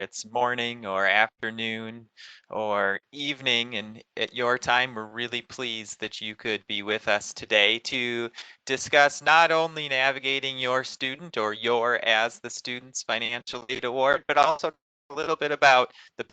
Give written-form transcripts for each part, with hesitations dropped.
it's morning or afternoon or evening, and at your time, we're really pleased that you could be with us today to discuss not only navigating your student or your as the student's financial aid award, but also a little bit about the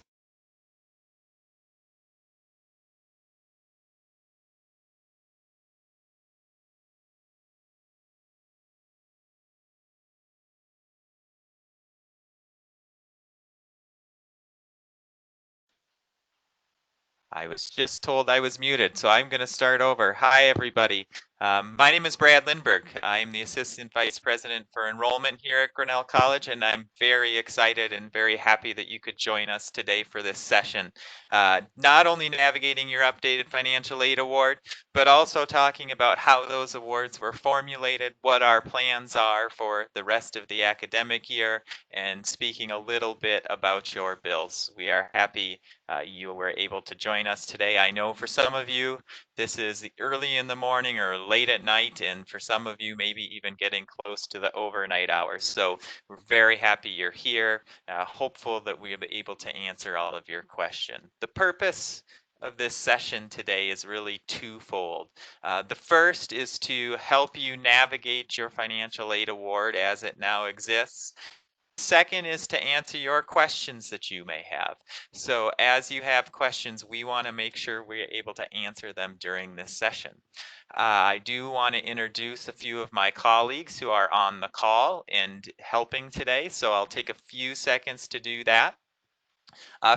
I was just told I was muted, so I'm going to start over. Hi, everybody. My name is Brad Lindberg. I'm the Assistant Vice President for Enrollment here at Grinnell College, and I'm very excited and very happy that you could join us today for this session. Not only navigating your updated financial aid award, but also talking about how those awards were formulated, what our plans are for the rest of the academic year, and speaking a little bit about your bills. We are happy you were able to join us today. I know for some of you, this is early in the morning or late at night, and for some of you, maybe even getting close to the overnight hours. So we're very happy you're here, hopeful that we'll be able to answer all of your questions. The purpose of this session today is really twofold. The first is to help you navigate your financial aid award as it now exists. Second is to answer your questions that you may have. So as you have questions, we want to make sure we're able to answer them during this session. I do want to introduce a few of my colleagues who are on the call and helping today. So I'll take a few seconds to do that.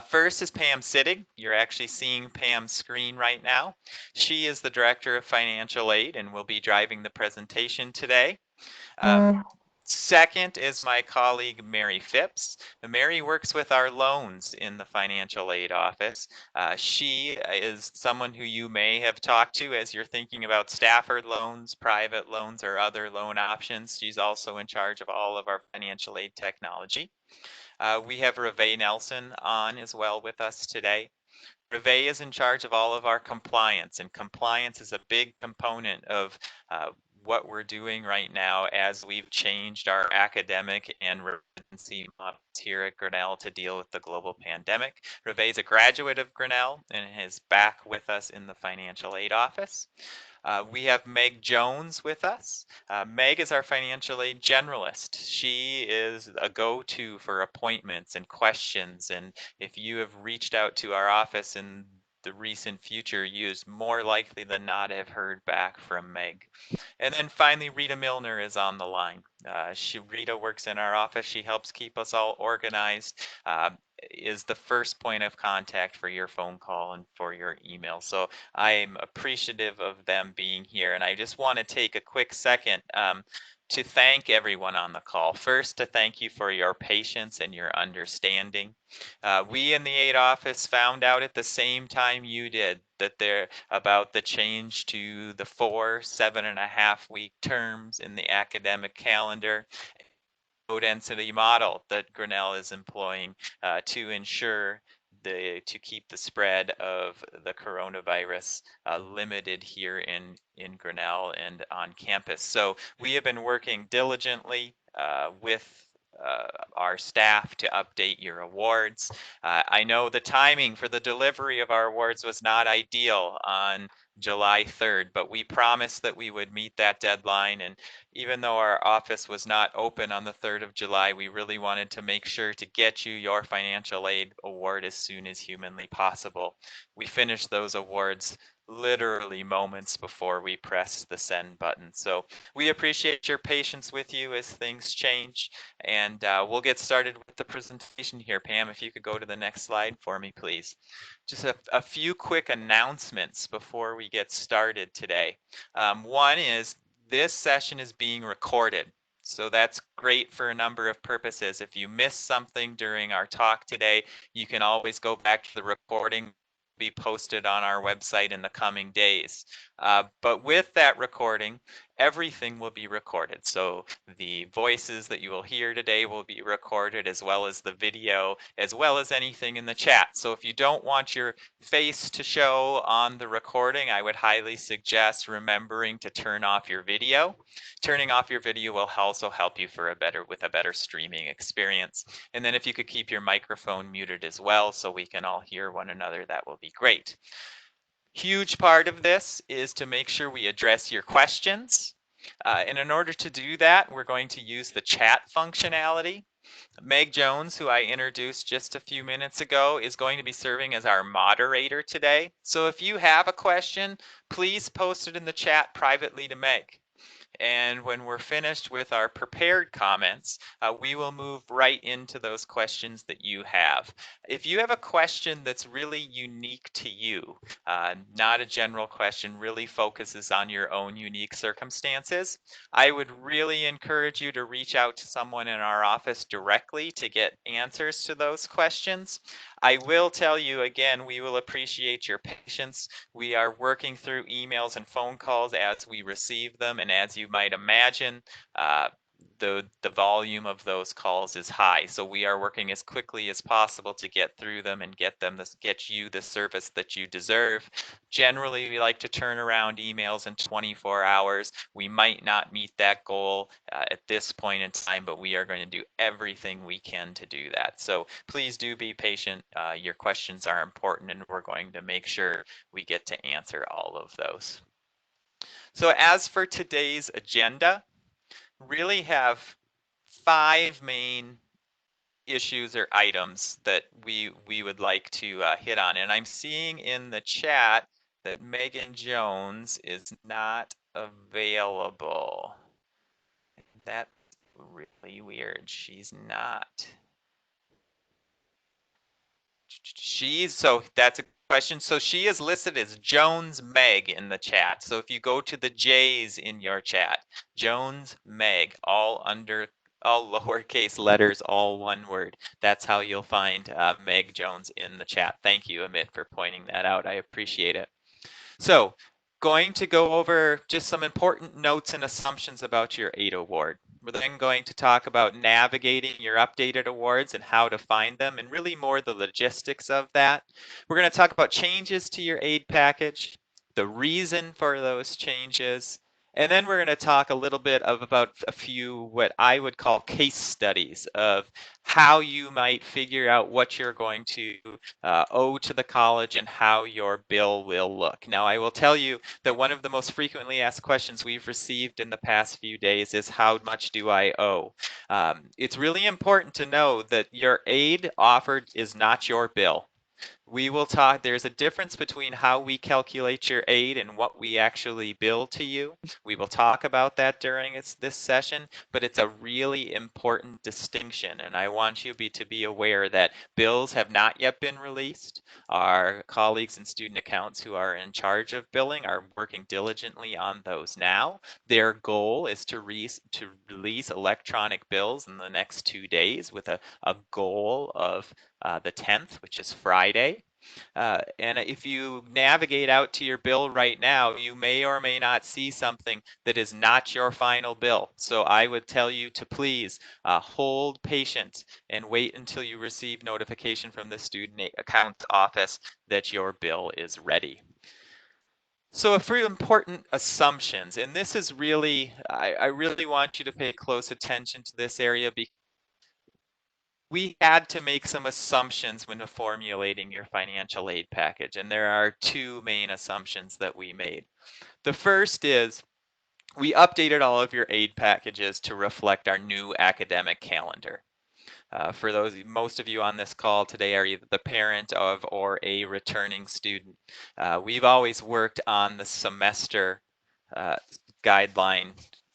First is Pam Sittig. You're actually seeing Pam's screen right now. She is the Director of Financial Aid and will be driving the presentation today. Second is my colleague, Mary Phipps. Mary works with our loans in the financial aid office. She is someone who you may have talked to as you're thinking about Stafford loans, private loans, or other loan options. She's also in charge of all of our financial aid technology. We have Reve Nelson on as well with us today. Reve is in charge of all of our compliance, and compliance is a big component of what we're doing right now as we've changed our academic and residency models here at Grinnell to deal with the global pandemic. Reve is a graduate of Grinnell and is back with us in the financial aid office. We have Meg Jones with us. Meg is our financial aid generalist. She is a go-to for appointments and questions. And if you have reached out to our office in the recent future, you is more likely than not have heard back from Meg. And then finally, Rita Milner is on the line. Rita works in our office. She helps keep us all organized, is the first point of contact for your phone call and for your email. So I'm appreciative of them being here. And I just want to take a quick second to thank everyone on the call. First, to thank you for your patience and your understanding. We in the aid office found out at the same time you did that there about the change to the 7.5 week terms in the academic calendar, low density model that Grinnell is employing to ensure to keep the spread of the coronavirus limited here in Grinnell and on campus. So we have been working diligently with our staff to update your awards. I know the timing for the delivery of our awards was not ideal on July 3rd, but we promised that we would meet that deadline. And even though our office was not open on the 3rd of July, we really wanted to make sure to get you your financial aid award as soon as humanly possible. We finished those awards literally moments before we pressed the send button. So we appreciate your patience with you as things change, and we'll get started with the presentation here. Pam, if you could go to the next slide for me, please. Just a few quick announcements before we get started today. One is this session is being recorded. So that's great for a number of purposes. If you missed something during our talk today, you can always go back to the recording, be posted on our website in the coming days. But with that recording, everything will be recorded. So the voices that you will hear today will be recorded, as well as the video, as well as anything in the chat. So if you don't want your face to show on the recording, I would highly suggest remembering to turn off your video. Turning off your video will also help you with a better streaming experience. And then if you could keep your microphone muted as well so we can all hear one another, that will be great. Huge part of this is to make sure we address your questions. And in order to do that, we're going to use the chat functionality. Meg Jones, who I introduced just a few minutes ago, is going to be serving as our moderator today. So if you have a question, please post it in the chat privately to Meg. And when we're finished with our prepared comments, we will move right into those questions that you have. If you have a question that's really unique to you, not a general question, really focuses on your own unique circumstances, I would really encourage you to reach out to someone in our office directly to get answers to those questions. I will tell you again, we will appreciate your patience. We are working through emails and phone calls as we receive them, and as you might imagine, the volume of those calls is high. So we are working as quickly as possible to get through them and get you the service that you deserve. Generally, we like to turn around emails in 24 hours. We might not meet that goal at this point in time, but we are going to do everything we can to do that. So please do be patient. Your questions are important, and we're going to make sure we get to answer all of those. So as for today's agenda, really have 5 main issues or items that we would like to hit on. And I'm seeing in the chat that Megan Jones is not available. That's really weird. She's not. So that's a question. So she is listed as Jones Meg in the chat. So if you go to the J's in your chat, Jones Meg, all lowercase letters, all one word. That's how you'll find Meg Jones in the chat. Thank you, Amit, for pointing that out. I appreciate it. So going to go over just some important notes and assumptions about your AID award. We're then going to talk about navigating your updated awards and how to find them, and really more the logistics of that. We're going to talk about changes to your aid package, the reason for those changes, and then we're going to talk a little bit about a few what I would call case studies of how you might figure out what you're going to owe to the college and how your bill will look. Now, I will tell you that one of the most frequently asked questions we've received in the past few days is, how much do I owe? It's really important to know that your aid offered is not your bill. We will talk, there's a difference between how we calculate your aid and what we actually bill to you. We will talk about that during this session, but it's a really important distinction. And I want you to be aware that bills have not yet been released. Our colleagues in student accounts who are in charge of billing are working diligently on those now. Their goal is to release electronic bills in the next 2 days with a goal of the 10th, which is Friday. And if you navigate out to your bill right now, you may or may not see something that is not your final bill. So I would tell you to please hold patient and wait until you receive notification from the student account office that your bill is ready. So a few important assumptions, and this is really, I really want you to pay close attention to this area because we had to make some assumptions when formulating your financial aid package, and there are 2 main assumptions that we made. The first is we updated all of your aid packages to reflect our new academic calendar. For most of you on this call today are either the parent of or a returning student. We've always worked on the semester guideline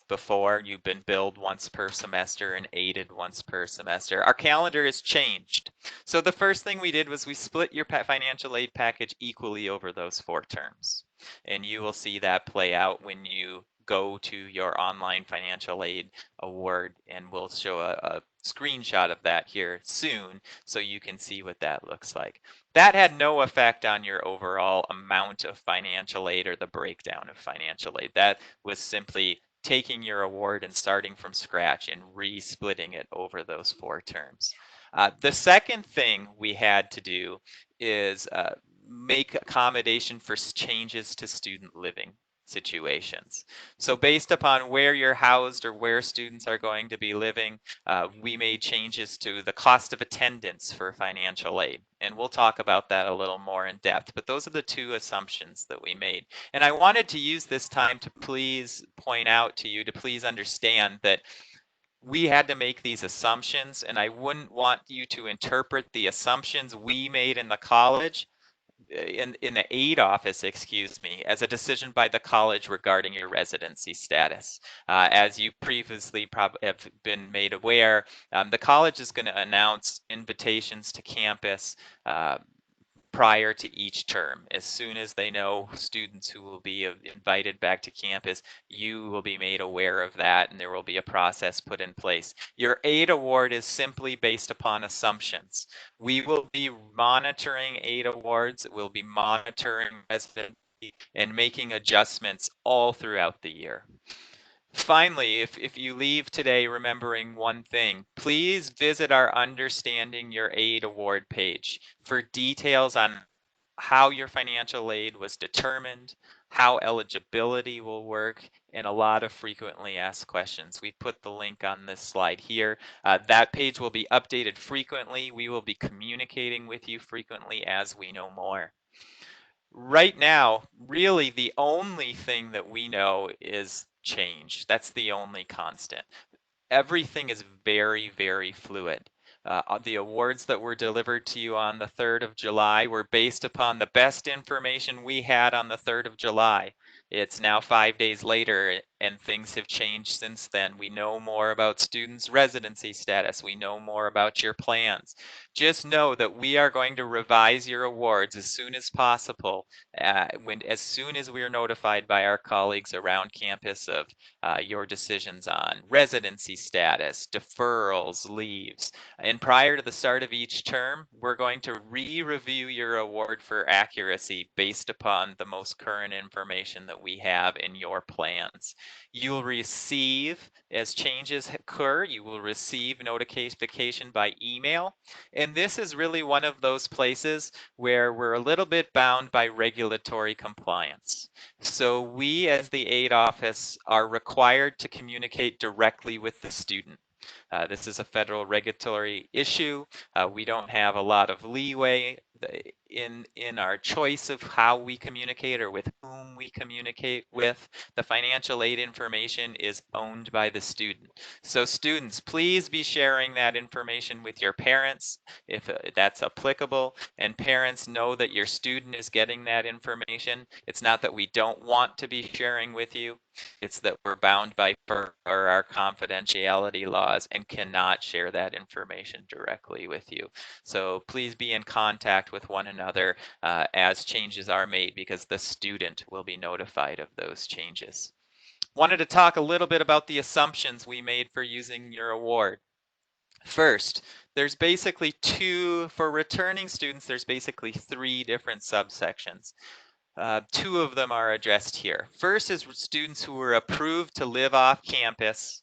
before. You've been billed once per semester and aided once per semester. Our calendar has changed. So the first thing we did was we split your financial aid package equally over those 4 terms. And you will see that play out when you go to your online financial aid award, and we'll show a screenshot of that here soon so you can see what that looks like. That had no effect on your overall amount of financial aid or the breakdown of financial aid. That was simply taking your award and starting from scratch and re-splitting it over those 4 terms. The second thing we had to do is make accommodation for changes to student living situations. So based upon where you're housed or where students are going to be living, we made changes to the cost of attendance for financial aid. And we'll talk about that a little more in depth, but those are the 2 assumptions that we made. And I wanted to use this time to please point out to you, to please understand that we had to make these assumptions, and I wouldn't want you to interpret the assumptions we made in the college in the aid office, excuse me, as a decision by the college regarding your residency status. As you previously have been made aware, the college is going to announce invitations to campus prior to each term. As soon as they know students who will be invited back to campus, you will be made aware of that and there will be a process put in place. Your aid award is simply based upon assumptions. We will be monitoring aid awards, we'll be monitoring residency and making adjustments all throughout the year. Finally, if you leave today remembering one thing, please visit our Understanding Your Aid Award page for details on how your financial aid was determined, how eligibility will work, and a lot of frequently asked questions. We put the link on this slide here. That page will be updated frequently. We will be communicating with you frequently as we know more. Right now, really the only thing that we know is change. That's the only constant. Everything is very, very fluid. The awards that were delivered to you on the 3rd of July were based upon the best information we had on the 3rd of July. It's now 5 days later and things have changed since then. We know more about students' residency status. We know more about your plans. Just know that we are going to revise your awards as soon as possible, as soon as we are notified by our colleagues around campus of your decisions on residency status, deferrals, leaves. And prior to the start of each term, we're going to re-review your award for accuracy based upon the most current information that we have in your plans. You'll receive, as changes occur, you will receive notification by email. And this is really one of those places where we're a little bit bound by regulatory compliance. So we, as the aid office, are required to communicate directly with the student. This is a federal regulatory issue. We don't have a lot of leeway in our choice of how we communicate or with whom we communicate with. The financial aid information is owned by the student. So students, please be sharing that information with your parents if that's applicable, and parents know that your student is getting that information. It's not that we don't want to be sharing with you, it's that we're bound by our confidentiality laws and cannot share that information directly with you. So please be in contact with one another as changes are made, because the student will be notified of those changes. Wanted to talk a little bit about the assumptions we made for using your award. First, there's basically for returning students, there's basically 3 different subsections. 2 of them are addressed here. First is students who were approved to live off campus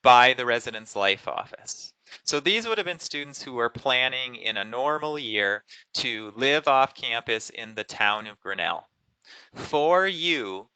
by the Residence Life Office. So these would have been students who were planning in a normal year to live off campus in the town of Grinnell. For you,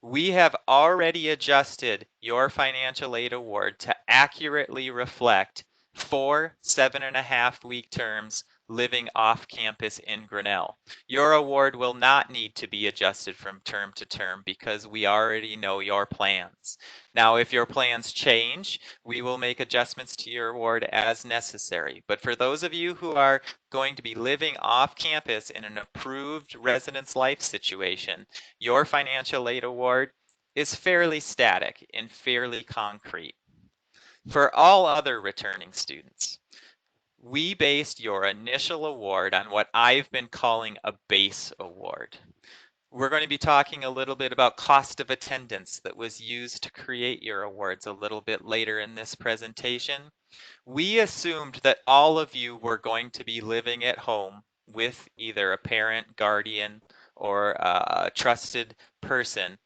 we have already adjusted your financial aid award to accurately reflect 4 7.5-week terms living off campus in Grinnell. Your award will not need to be adjusted from term to term because we already know your plans. Now, if your plans change, we will make adjustments to your award as necessary. But for those of you who are going to be living off campus in an approved residence life situation, your financial aid award is fairly static and fairly concrete. For all other returning students, we based your initial award on what I've been calling a base award. We're going to be talking a little bit about cost of attendance that was used to create your awards a little bit later in this presentation. We assumed that all of you were going to be living at home with either a parent, guardian, or a trusted person,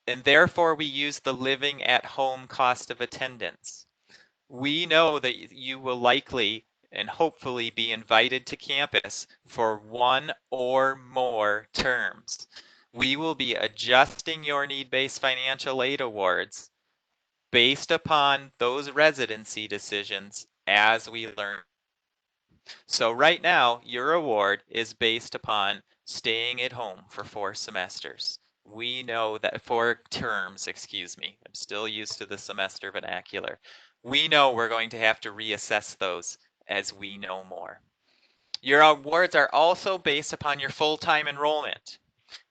and therefore we use the living at home cost of attendance. We know that you will likely and hopefully be invited to campus for one or more terms. We will be adjusting your need-based financial aid awards based upon those residency decisions as we learn. So right now, your award is based upon staying at home for 4 semesters. We know that 4 terms, excuse me. I'm still used to the semester vernacular. We know we're going to have to reassess those as we know more. Your awards are also based upon your full-time enrollment.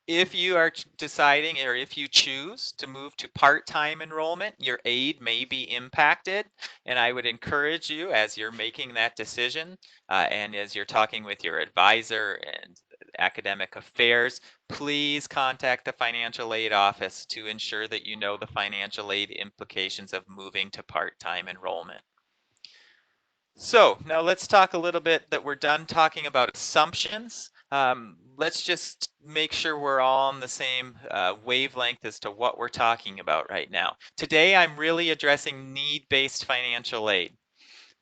If you are deciding or if you choose to move to part-time enrollment, your aid may be impacted. And I would encourage you as you're making that decision and as you're talking with your advisor and academic affairs, please contact the financial aid office to ensure that you know the financial aid implications of moving to part-time enrollment. So now let's talk a little bit that we're done talking about assumptions. Let's just make sure we're all on the same wavelength as to what we're talking about right now. Today, I'm really addressing need-based financial aid.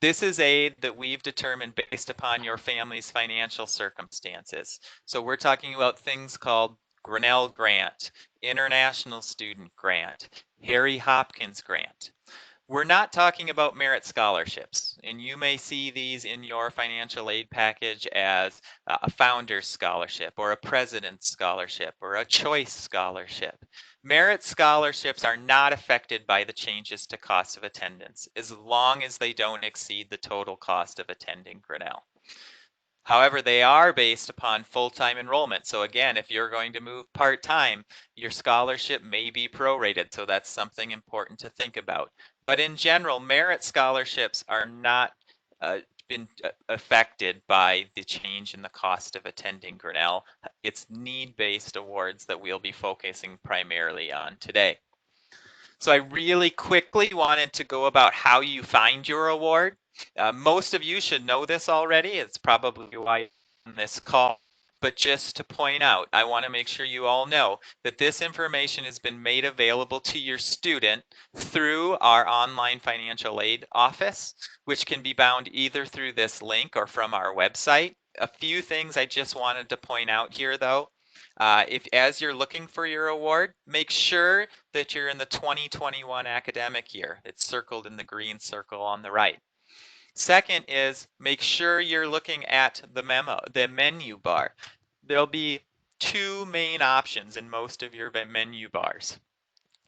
This is aid that we've determined based upon your family's financial circumstances. So we're talking about things called Grinnell Grant, International Student Grant, Harry Hopkins Grant. We're not talking about merit scholarships, and you may see these in your financial aid package as a founder's scholarship or a president's scholarship or a choice scholarship. Merit scholarships are not affected by the changes to cost of attendance as long as they don't exceed the total cost of attending Grinnell. However, they are based upon full-time enrollment. So again, if you're going to move part-time, your scholarship may be prorated. So that's something important to think about. But in general, merit scholarships are not been affected by the change in the cost of attending Grinnell. It's need-based awards that we'll be focusing primarily on today. So I really quickly wanted to go about how you find your award. Most of you should know this already. It's probably why you're on this call. But just to point out, I want to make sure you all know that this information has been made available to your student through our online financial aid office, which can be found either through this link or from our website. A few things I just wanted to point out here, though. If as you're looking for your award, make sure that you're in the 2021 academic year. It's circled in the green circle on the right. Second is make sure you're looking at the menu bar. There'll be two main options in most of your menu bars.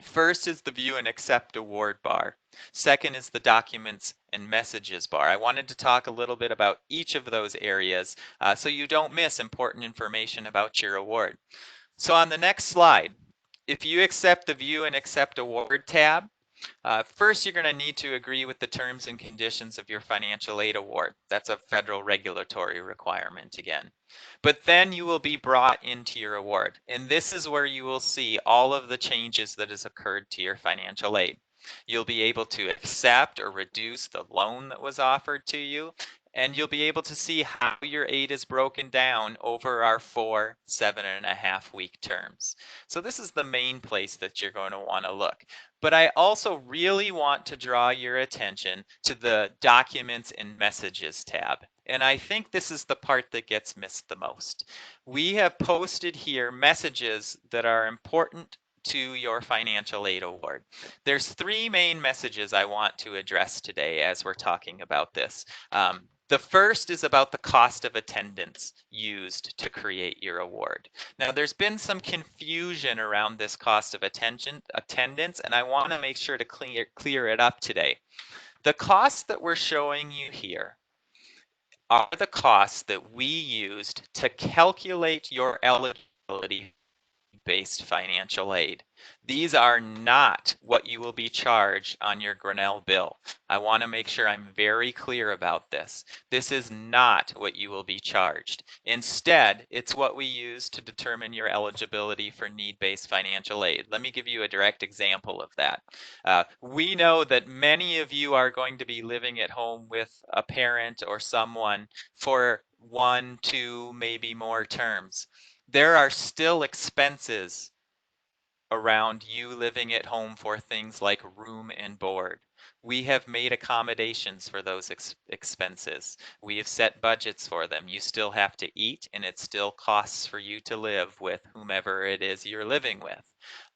First is the View and Accept Award bar. Second is the Documents and Messages bar. I wanted to talk a little bit about each of those areas so you don't miss important information about your award. So on the next slide, if you accept the View and Accept Award tab, first, you're going to need to agree with the terms and conditions of your financial aid award. That's a federal regulatory requirement again. But then you will be brought into your award. And this is where you will see all of the changes that has occurred to your financial aid. You'll be able to accept or reduce the loan that was offered to you. And you'll be able to see how your aid is broken down over our 4 7.5-week terms. So this is the main place that you're going to want to look. But I also really want to draw your attention to the Documents and Messages tab. And I think this is the part that gets missed the most. We have posted here messages that are important to your financial aid award. There's 3 main messages I want to address today as we're talking about this. The first is about the cost of attendance used to create your award. Now, there's been some confusion around this cost of attendance, and I want to make sure to clear it up today. The costs that we're showing you here are the costs that we used to calculate your eligibility need-based financial aid. These are not what you will be charged on your Grinnell bill. I want to make sure I'm very clear about this. This is not what you will be charged. Instead, it's what we use to determine your eligibility for need-based financial aid. Let me give you a direct example of that. We know that many of you are going to be living at home with a parent or someone for 1, 2, maybe more terms. There are still expenses around you living at home for things like room and board. We have made accommodations for those expenses. We have set budgets for them. You still have to eat, and it still costs for you to live with whomever it is you're living with.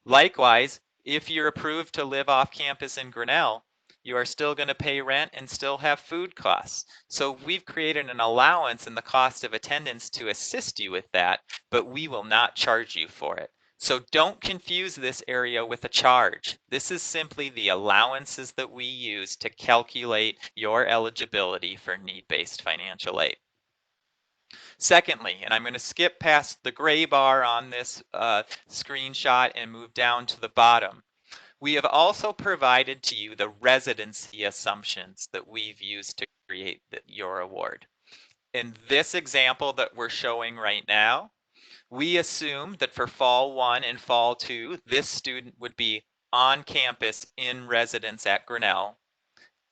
Likewise, if you're approved to live off campus in Grinnell, you are still going to pay rent and still have food costs. So we've created an allowance in the cost of attendance to assist you with that, but we will not charge you for it. So don't confuse this area with a charge. This is simply the allowances that we use to calculate your eligibility for need-based financial aid. Secondly, and I'm going to skip past the gray bar on this screenshot and move down to the bottom. We have also provided to you the residency assumptions that we've used to create your award. In this example that we're showing right now, we assume that for fall 1 and fall 2, this student would be on campus in residence at Grinnell,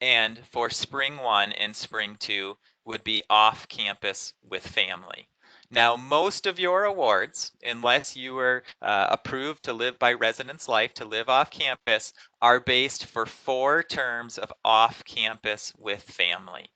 and for spring 1 and spring 2 would be off campus with family. Now, most of your awards, unless you were approved to live by residence life, to live off campus, are based for 4 terms of off campus with family.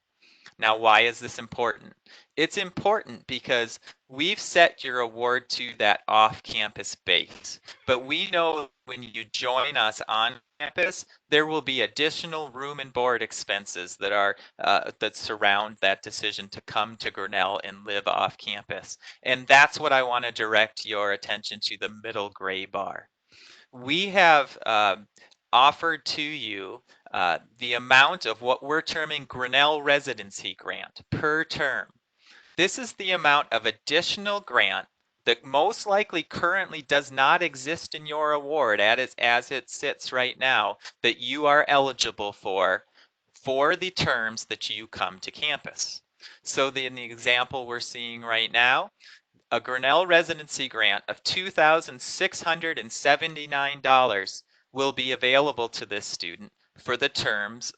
Now, why is this important? It's important because we've set your award to that off-campus base, but we know when you join us on campus, there will be additional room and board expenses that are that surround that decision to come to Grinnell and live off campus. And that's what I want to direct your attention to, the middle gray bar. We have offered to you the amount of what we're terming Grinnell Residency Grant per term. This is the amount of additional grant that most likely currently does not exist in your award as it sits right now that you are eligible for the terms that you come to campus. So in the example we're seeing right now, a Grinnell Residency Grant of $2,679 will be available to this student for the terms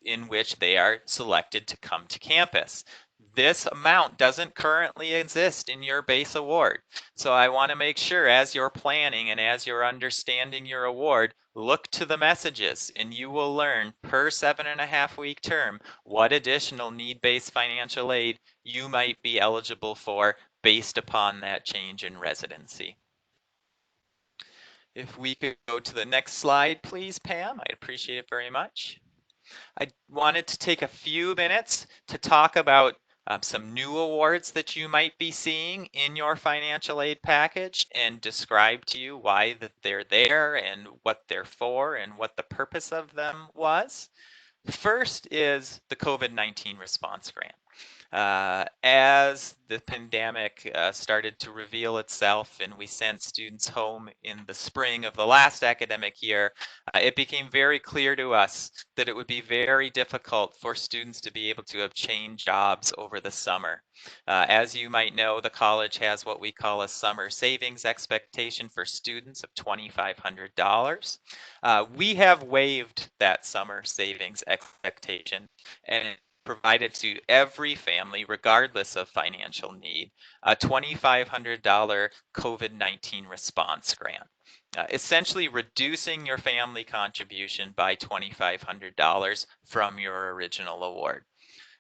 in which they are selected to come to campus. This amount doesn't currently exist in your base award. So I want to make sure as you're planning and as you're understanding your award, look to the messages and you will learn per 7.5-week term what additional need-based financial aid you might be eligible for based upon that change in residency. If we could go to the next slide, please, Pam, I'd appreciate it very much. I wanted to take a few minutes to talk about some new awards that you might be seeing in your financial aid package and describe to you why that they're there and what they're for and what the purpose of them was. First is the COVID-19 response grant. As the pandemic started to reveal itself and we sent students home in the spring of the last academic year, it became very clear to us that it would be very difficult for students to be able to obtain jobs over the summer. As you might know, the college has what we call a summer savings expectation for students of $2,500. We have waived that summer savings expectation and provided to every family, regardless of financial need, a $2,500 COVID-19 response grant, essentially reducing your family contribution by $2,500 from your original award.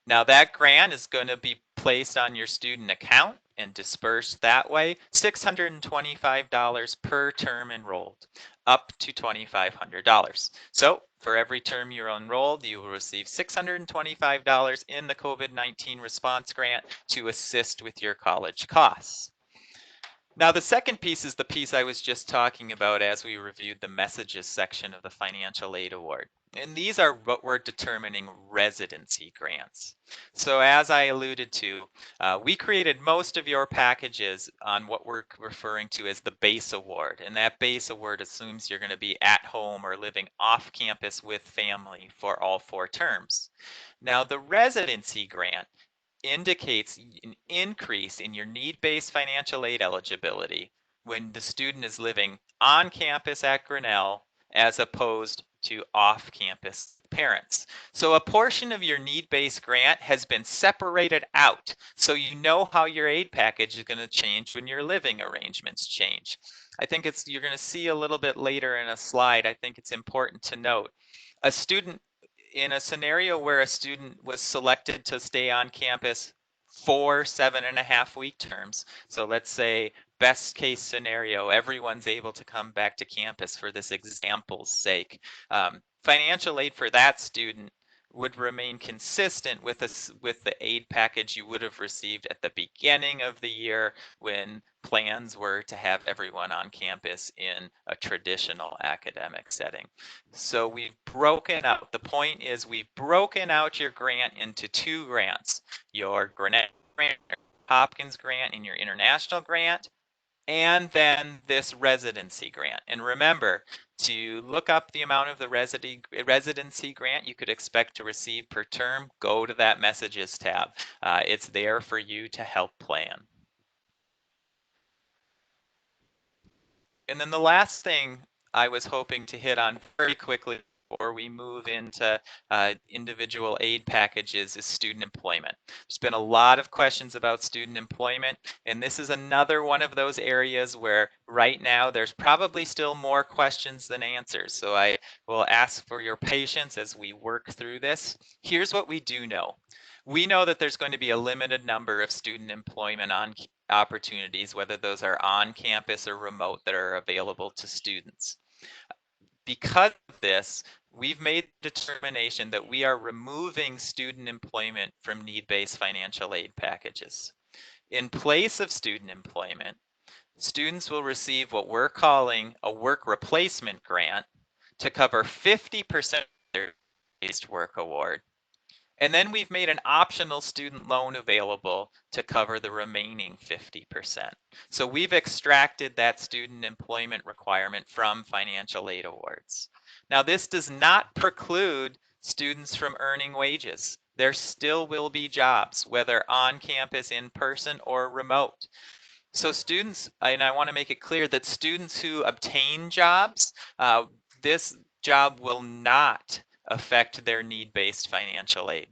Now that grant is going to be placed on your student account and dispersed that way, $625 per term enrolled, up to $2,500. So for every term you're enrolled, you will receive $625 in the COVID-19 response grant to assist with your college costs. Now, the second piece is the piece I was just talking about as we reviewed the messages section of the financial aid award. And these are what we're determining residency grants. So as I alluded to, we created most of your packages on what we're referring to as the base award. And that base award assumes you're going to be at home or living off campus with family for all 4 terms. Now, the residency grant indicates an increase in your need-based financial aid eligibility when the student is living on campus at Grinnell as opposed to off-campus parents. So a portion of your need-based grant has been separated out so you know how your aid package is going to change when your living arrangements change. I think you're going to see a little bit later in a slide. I think it's important to note a student in a scenario where a student was selected to stay on campus for 7.5 week terms. So let's say best case scenario, everyone's able to come back to campus for this example's sake. Financial aid for that student would remain consistent with the aid package you would have received at the beginning of the year when plans were to have everyone on campus in a traditional academic setting. So we've broken out, the point is we've broken out your grant into 2 grants, your Grinnell grant, Hopkins grant, and your international grant, and then this residency grant. And remember, to look up the amount of the residency grant you could expect to receive per term, go to that messages tab. It's there for you to help plan. And then the last thing I was hoping to hit on very quickly before we move into individual aid packages is student employment. There's been a lot of questions about student employment, and this is another one of those areas where right now there's probably still more questions than answers. So I will ask for your patience as we work through this. Here's what we do know. We know that there's going to be a limited number of student employment opportunities, whether those are on campus or remote, that are available to students. Because of this, we've made the determination that we are removing student employment from need-based financial aid packages. In place of student employment, students will receive what we're calling a work replacement grant to cover 50% of their based work award. And then we've made an optional student loan available to cover the remaining 50%. So we've extracted that student employment requirement from financial aid awards. Now, this does not preclude students from earning wages. There still will be jobs, whether on campus, in person, or remote. So students, and I want to make it clear that students who obtain jobs, this job will not affect their need-based financial aid.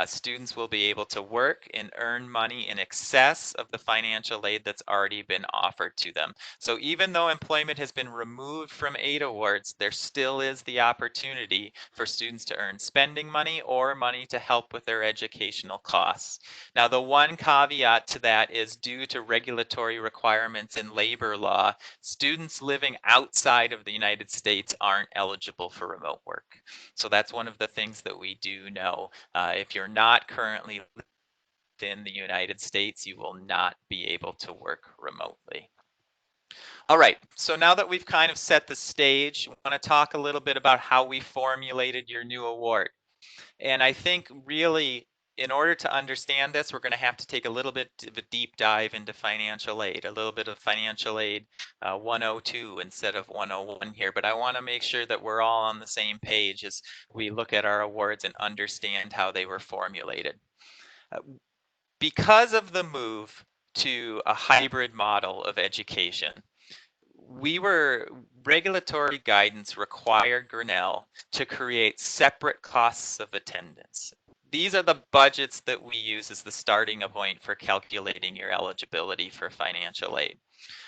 Students will be able to work and earn money in excess of the financial aid that's already been offered to them. So even though employment has been removed from aid awards, there still is the opportunity for students to earn spending money or money to help with their educational costs. Now, the one caveat to that is due to regulatory requirements in labor law, students living outside of the United States aren't eligible for remote work. So that's one of the things that we do know. If you're not currently within the United States, you will not be able to work remotely. All right, so now that we've kind of set the stage, I want to talk a little bit about how we formulated your new award. And I think really, in order to understand this, we're going to have to take a little bit of a deep dive into financial aid, a little bit of financial aid 102 instead of 101 here. But I want to make sure that we're all on the same page as we look at our awards and understand how they were formulated. Because of the move to a hybrid model of education, regulatory guidance required Grinnell to create separate costs of attendance. These are the budgets that we use as the starting point for calculating your eligibility for financial aid.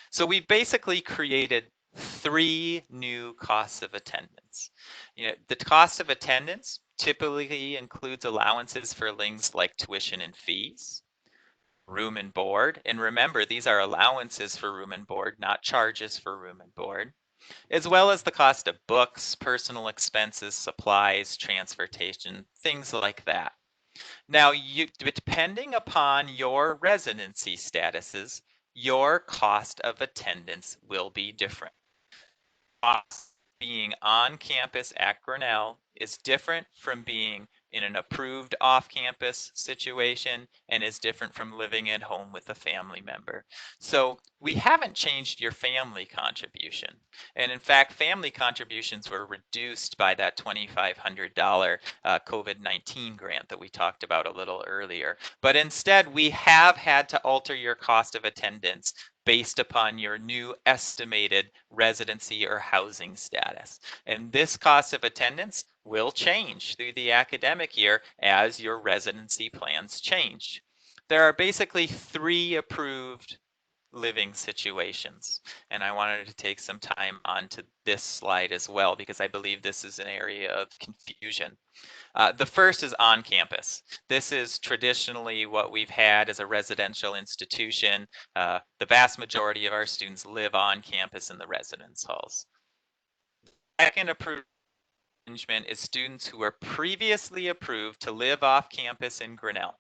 So we basically created 3 new costs of attendance. The cost of attendance typically includes allowances for things like tuition and fees, room and board. And remember, these are allowances for room and board, not charges for room and board, as well as the cost of books, personal expenses, supplies, transportation, things like that. Now, depending upon your residency statuses, your cost of attendance will be different. Cost being on campus at Grinnell is different from being in an approved off-campus situation and is different from living at home with a family member. So we haven't changed your family contribution. And in fact, family contributions were reduced by that $2,500 COVID-19 grant that we talked about a little earlier. But instead, we have had to alter your cost of attendance based upon your new estimated residency or housing status. And this cost of attendance will change through the academic year as your residency plans change. There are basically 3 approved living situations. And I wanted to take some time onto this slide as well because I believe this is an area of confusion. The first is on campus. This is traditionally what we've had as a residential institution. The vast majority of our students live on campus in the residence halls. Second approved arrangement is students who were previously approved to live off campus in Grinnell.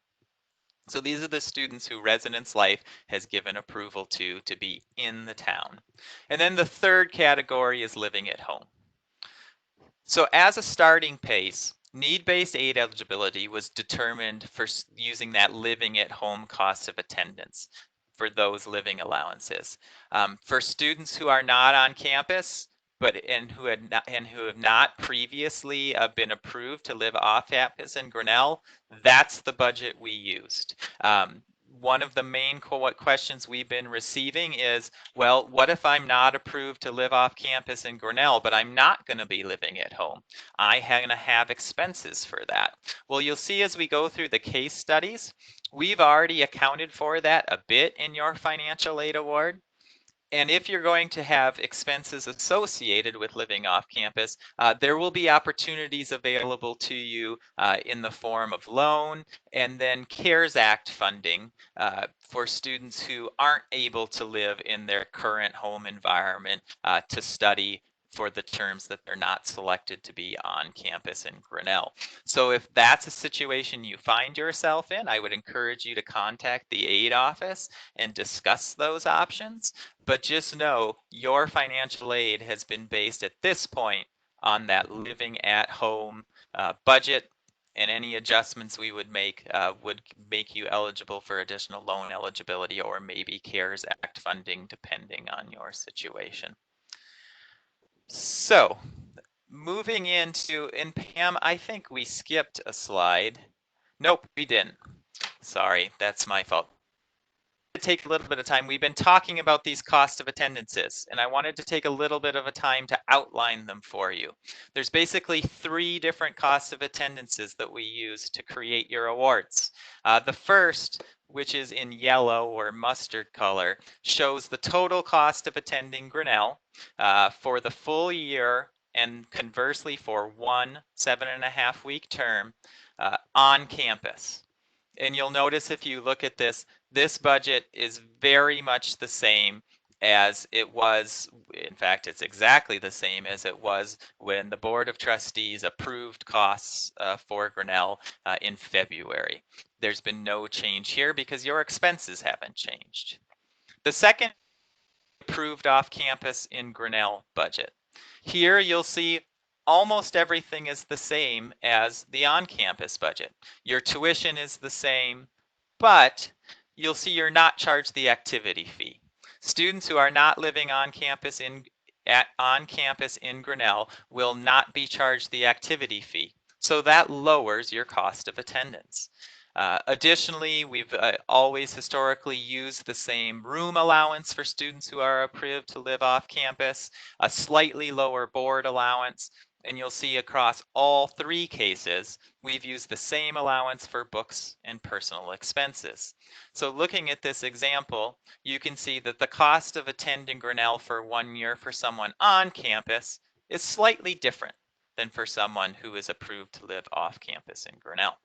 So these are the students who Residence Life has given approval to be in the town. And then the third category is living at home. So as a starting pace, need-based aid eligibility was determined for using that living at home cost of attendance for those living allowances. For students who are not on campus, who have not previously been approved to live off campus in Grinnell, that's the budget we used. One of the main questions we've been receiving is, well, what if I'm not approved to live off campus in Grinnell, but I'm not going to be living at home? I'm going to have expenses for that. Well, you'll see as we go through the case studies, we've already accounted for that a bit in your financial aid award. And if you're going to have expenses associated with living off campus, there will be opportunities available to you in the form of loan and then CARES Act funding for students who aren't able to live in their current home environment to study for the terms that they're not selected to be on campus in Grinnell. So if that's a situation you find yourself in, I would encourage you to contact the aid office and discuss those options. But just know your financial aid has been based at this point on that living at home budget, and any adjustments we would make you eligible for additional loan eligibility or maybe CARES Act funding depending on your situation. So moving into, and Pam, I think we skipped a slide. Nope, we didn't. Sorry, that's my fault. Take a little bit of time. We've been talking about these cost of attendances, and I wanted to take a little bit of a time to outline them for you. There's basically 3 different costs of attendances that we use to create your awards. The first, which is in yellow or mustard color, shows the total cost of attending Grinnell for the full year and conversely for one 7.5-week term on campus. And you'll notice if you look at this budget is very much the same as it was. In fact, it's exactly the same as it was when the Board of Trustees approved costs for Grinnell in February. There's been no change here because your expenses haven't changed. The second, approved off campus in Grinnell budget. Here you'll see almost everything is the same as the on-campus budget. Your tuition is the same, but you'll see you're not charged the activity fee. Students who are not living on campus in Grinnell will not be charged the activity fee. So that lowers your cost of attendance. Additionally, we've always historically used the same room allowance for students who are approved to live off campus, a slightly lower board allowance, and you'll see across all 3 cases, we've used the same allowance for books and personal expenses. So looking at this example, you can see that the cost of attending Grinnell for 1 year for someone on campus is slightly different than for someone who is approved to live off campus in Grinnell.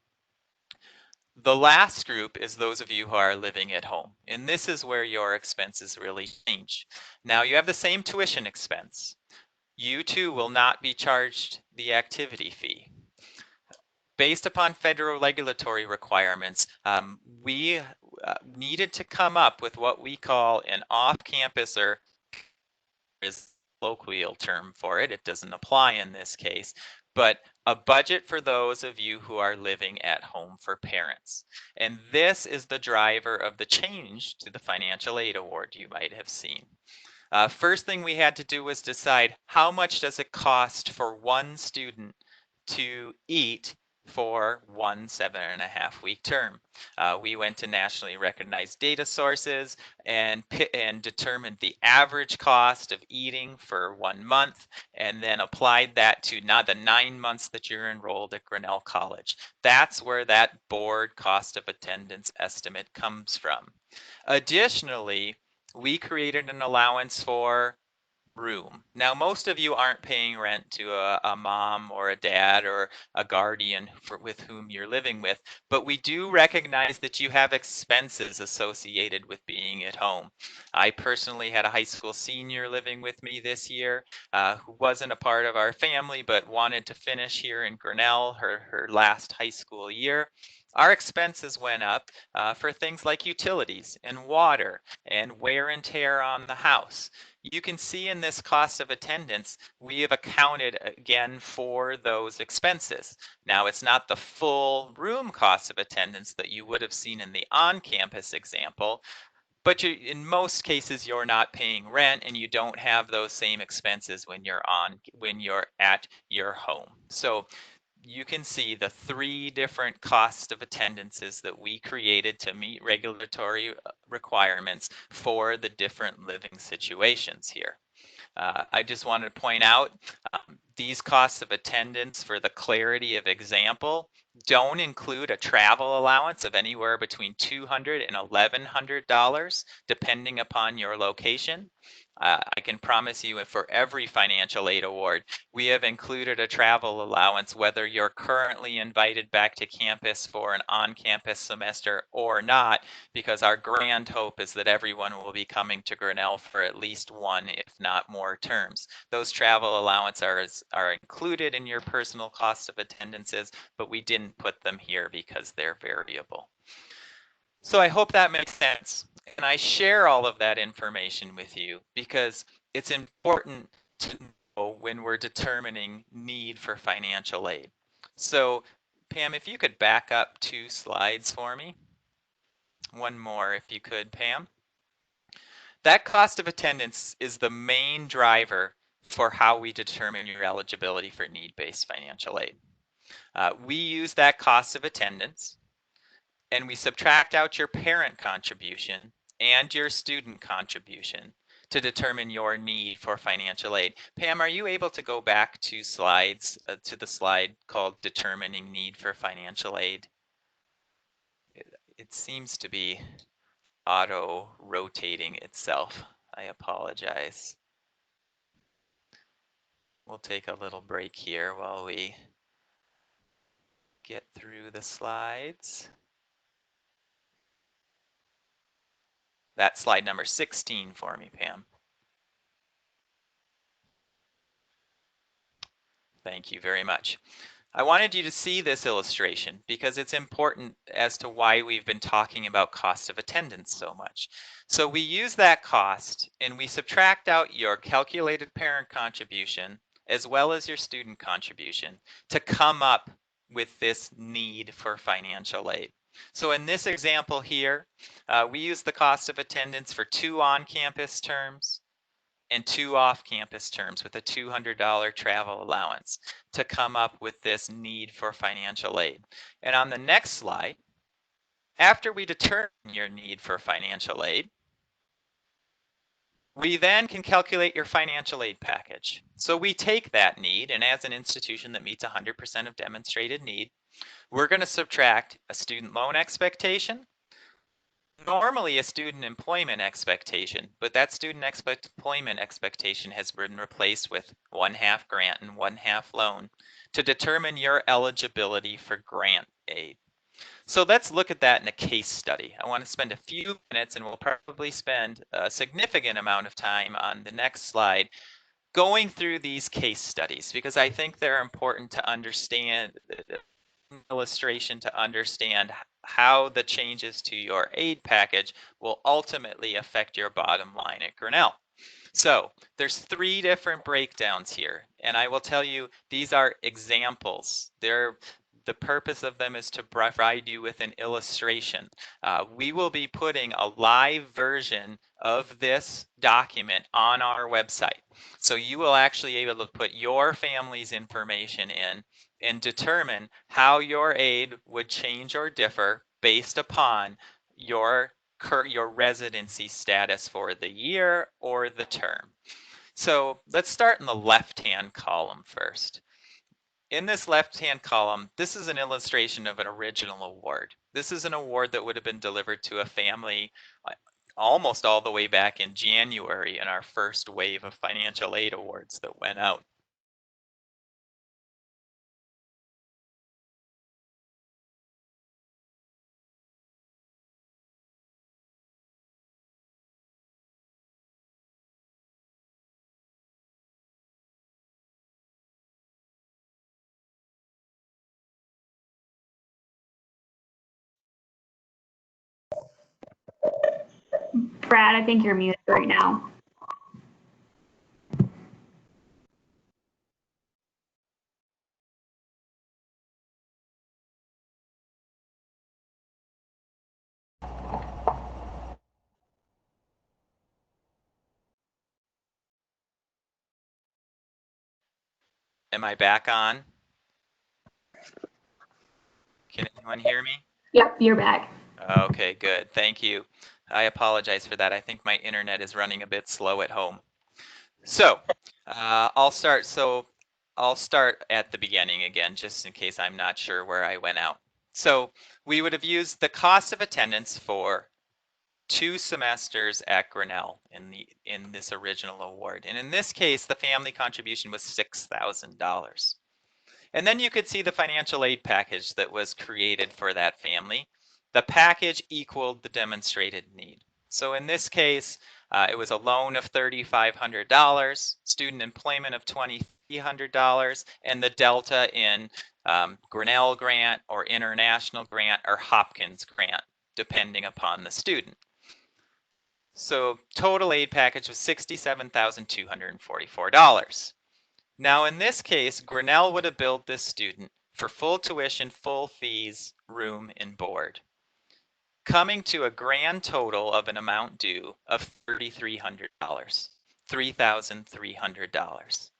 The last group is those of you who are living at home, and this is where your expenses really change. Now you have the same tuition expense. You too will not be charged the activity fee. Based upon federal regulatory requirements, we needed to come up with what we call an off-campus, or is colloquial term for it. It doesn't apply in this case, but a budget for those of you who are living at home for parents. And this is the driver of the change to the financial aid award you might have seen. First thing we had to do was decide how much does it cost for one student to eat for one 7.5 week term. We went to nationally recognized data sources and determined the average cost of eating for 1 month, and then applied that to not the 9 months that you're enrolled at Grinnell College. That's where that board cost of attendance estimate comes from. Additionally, we created an allowance for room. Now, most of you aren't paying rent to a mom or a dad or a guardian with whom you're living with, but we do recognize that you have expenses associated with being at home. I personally had a high school senior living with me this year who wasn't a part of our family but wanted to finish here in Grinnell, her last high school year. Our expenses went up for things like utilities and water and wear and tear on the house. You can see in this cost of attendance, we have accounted again for those expenses. Now, it's not the full room cost of attendance that you would have seen in the on-campus example, but in most cases, you're not paying rent and you don't have those same expenses when you're at your home. So you can see the 3 different cost of attendances that we created to meet regulatory requirements for the different living situations here. I just wanted to point out these costs of attendance, for the clarity of example, don't include a travel allowance of anywhere between $200 and $1,100, depending upon your location. I can promise you, for every financial aid award, we have included a travel allowance, whether you're currently invited back to campus for an on-campus semester or not, because our grand hope is that everyone will be coming to Grinnell for at least 1, if not more, terms. Those travel allowances are included in your personal cost of attendances, but we didn't put them here because they're variable. So I hope that makes sense. And I share all of that information with you because it's important to know when we're determining need for financial aid. So Pam, if you could back up 2 slides for me. One more, if you could, Pam. That cost of attendance is the main driver for how we determine your eligibility for need-based financial aid. We use that cost of attendance, and we subtract out your parent contribution and your student contribution to determine your need for financial aid. Pam, are you able to go back 2 slides to the slide called Determining Need for Financial Aid? It seems to be auto-rotating itself. I apologize. We'll take a little break here while we get through the slides. That's slide number 16 for me, Pam. Thank you very much. I wanted you to see this illustration because it's important as to why we've been talking about cost of attendance so much. So we use that cost and we subtract out your calculated parent contribution as well as your student contribution to come up with this need for financial aid. So in this example here, we use the cost of attendance for 2 on-campus terms and 2 off-campus terms with a $200 travel allowance to come up with this need for financial aid. And on the next slide, after we determine your need for financial aid, we then can calculate your financial aid package. So we take that need, and as an institution that meets 100% of demonstrated need, we're going to subtract a student loan expectation, normally a student employment expectation, but that student employment expectation has been replaced with 1/2 grant and 1/2 loan to determine your eligibility for grant aid. So let's look at that in a case study. I want to spend a few minutes, and we'll probably spend a significant amount of time on the next slide going through these case studies because I think they're important to understand illustration to understand how the changes to your aid package will ultimately affect your bottom line at Grinnell. So there's 3 different breakdowns here, and I will tell you these are examples. The purpose of them is to provide you with an illustration. We will be putting a live version of this document on our website. So you will actually be able to put your family's information in and determine how your aid would change or differ based upon your residency status for the year or the term. So let's start in the left-hand column first. In this left-hand column, this is an illustration of an original award. This is an award that would have been delivered to a family almost all the way back in January in our first wave of financial aid awards that went out. Brad, I think you're muted right now. Am I back on? Can anyone hear me? Yep, you're back. Okay, good. Thank you. I apologize for that. I think my internet is running a bit slow at home. So I'll start. I'll start at the beginning again, just in case I'm not sure where I went out. So we would have used the cost of attendance for 2 semesters at Grinnell in this original award. And in this case, the family contribution was $6,000. And then you could see the financial aid package that was created for that family. The package equaled the demonstrated need. So in this case, it was a loan of $3,500, student employment of $2,300, and the delta in Grinnell grant or international grant or Hopkins grant, depending upon the student. So total aid package was $67,244. Now in this case, Grinnell would have billed this student for full tuition, full fees, room, and board, coming to a grand total of an amount due of $3,300, $3,300.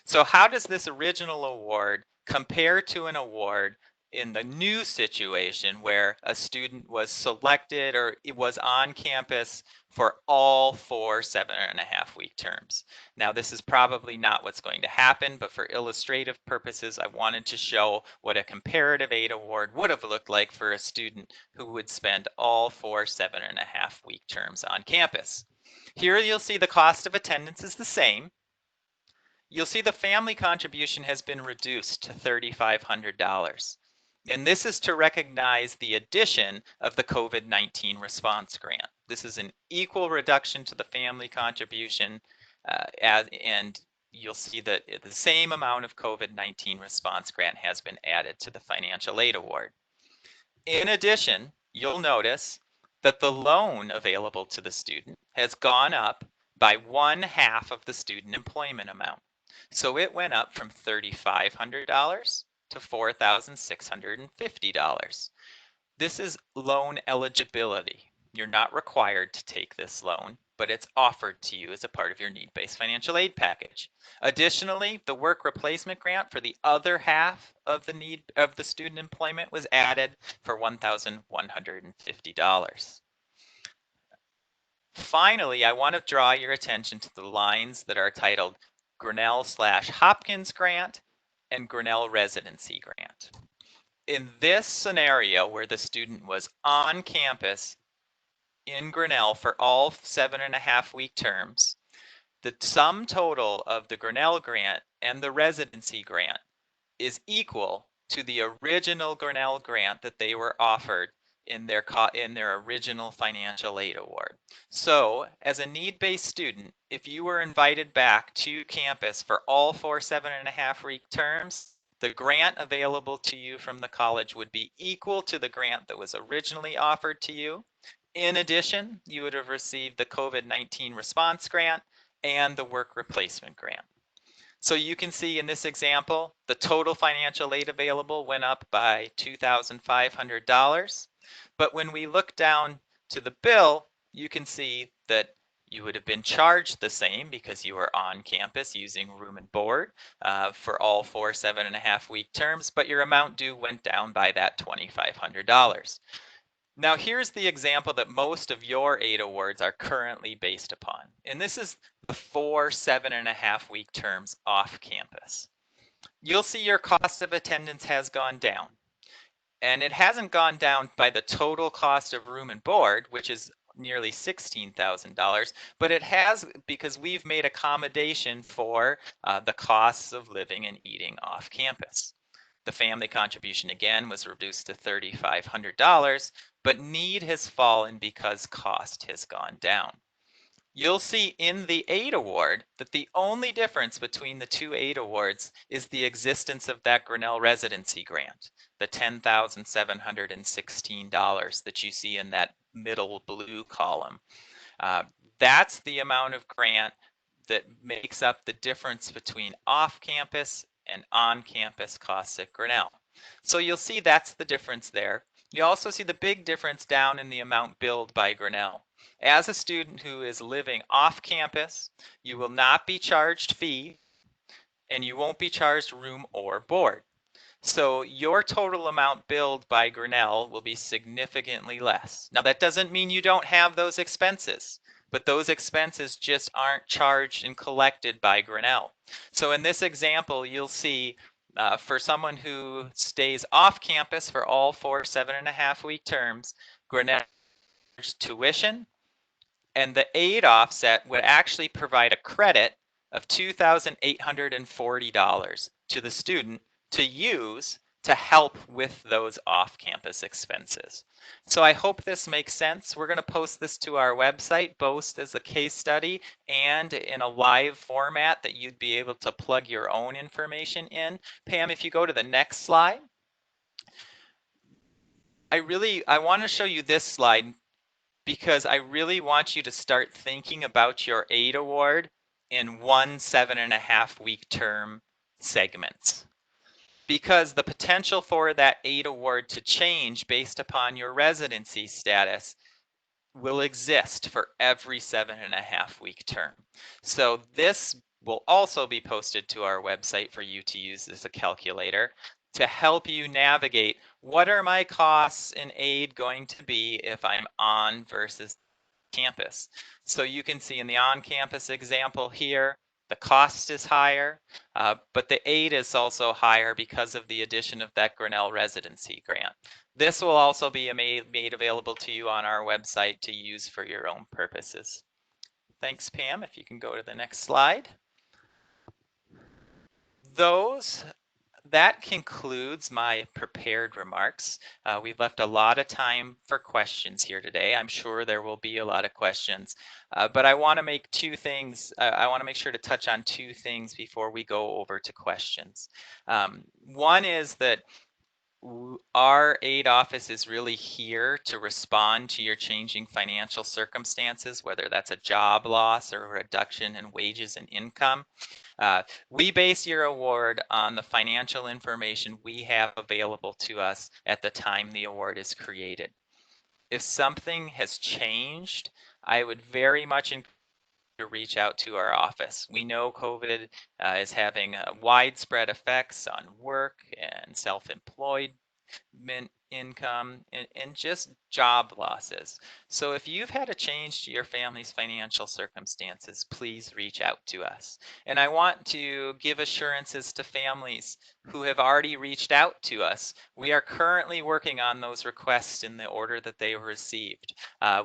So how does this original award compare to an award in the new situation where a student was selected or it was on campus for all 4 7.5-week terms? Now, this is probably not what's going to happen, but for illustrative purposes, I wanted to show what a comparative aid award would have looked like for a student who would spend all 4 7.5-week terms on campus. Here you'll see the cost of attendance is the same. You'll see the family contribution has been reduced to $3,500. And this is to recognize the addition of the COVID-19 response grant. This is an equal reduction to the family contribution, and you'll see that the same amount of COVID-19 response grant has been added to the financial aid award. In addition, you'll notice that the loan available to the student has gone up by 1/2 of the student employment amount. So it went up from $3,500 to $4,650. This is loan eligibility. You're not required to take this loan, but it's offered to you as a part of your need-based financial aid package. Additionally, the work replacement grant for the other half of the need of the student employment was added for $1,150. Finally, I want to draw your attention to the lines that are titled Grinnell/Hopkins grant and Grinnell residency grant. In this scenario where the student was on campus in Grinnell for all 7.5-week terms, the sum total of the Grinnell grant and the residency grant is equal to the original Grinnell grant that they were offered in their original financial aid award. So as a need-based student, if you were invited back to campus for all 4 7.5-week terms, the grant available to you from the college would be equal to the grant that was originally offered to you. In addition, you would have received the COVID-19 response grant and the work replacement grant. So you can see in this example, the total financial aid available went up by $2,500. But when we look down to the bill, you can see that you would have been charged the same because you were on campus using room and board for all 4 7.5-week terms, but your amount due went down by that $2,500. Now, here's the example that most of your aid awards are currently based upon. And this is the 4 7.5-week terms off campus. You'll see your cost of attendance has gone down. And it hasn't gone down by the total cost of room and board, which is nearly $16,000, but it has because we've made accommodation for the costs of living and eating off campus. The family contribution again was reduced to $3,500, but need has fallen because cost has gone down. You'll see in the aid award that the only difference between the two aid awards is the existence of that Grinnell residency grant, the $10,716 that you see in that middle blue column. That's the amount of grant that makes up the difference between off-campus and on-campus costs at Grinnell. So you'll see that's the difference there. You also see the big difference down in the amount billed by Grinnell. As a student who is living off campus, you will not be charged fee and you won't be charged room or board. So your total amount billed by Grinnell will be significantly less. Now that doesn't mean you don't have those expenses, but those expenses just aren't charged and collected by Grinnell. So in this example, you'll see for someone who stays off campus for all 4 7.5-week terms, Grinnell tuition, and the aid offset would actually provide a credit of $2,840 to the student to use to help with those off-campus expenses. So I hope this makes sense. We're going to post this to our website, both as a case study and in a live format that you'd be able to plug your own information in. Pam, if you go to the next slide. I want to show you this slide because I really want you to start thinking about your aid award in 1 7.5-week term segments. Because the potential for that aid award to change based upon your residency status will exist for every 7.5-week term. So this will also be posted to our website for you to use as a calculator to help you navigate what are my costs in aid going to be if I'm on versus campus. So you can see in the on-campus example here, the cost is higher, but the aid is also higher because of the addition of that Grinnell residency grant. This will also be made available to you on our website to use for your own purposes. Thanks, Pam. If you can go to the next slide. That concludes my prepared remarks. We've left a lot of time for questions here today. I'm sure there will be a lot of questions, but I want to make two things. I want to make sure to touch on two things before we go over to questions. One is that our aid office is really here to respond to your changing financial circumstances, whether that's a job loss or a reduction in wages and income. We base your award on the financial information we have available to us at the time the award is created. If something has changed, I would very much encourage you to reach out to our office. We know COVID is having widespread effects on work and self-employed income and just job losses. So if you've had a change to your family's financial circumstances, please reach out to us. And I want to give assurances to families who have already reached out to us. We are currently working on those requests in the order that they were received.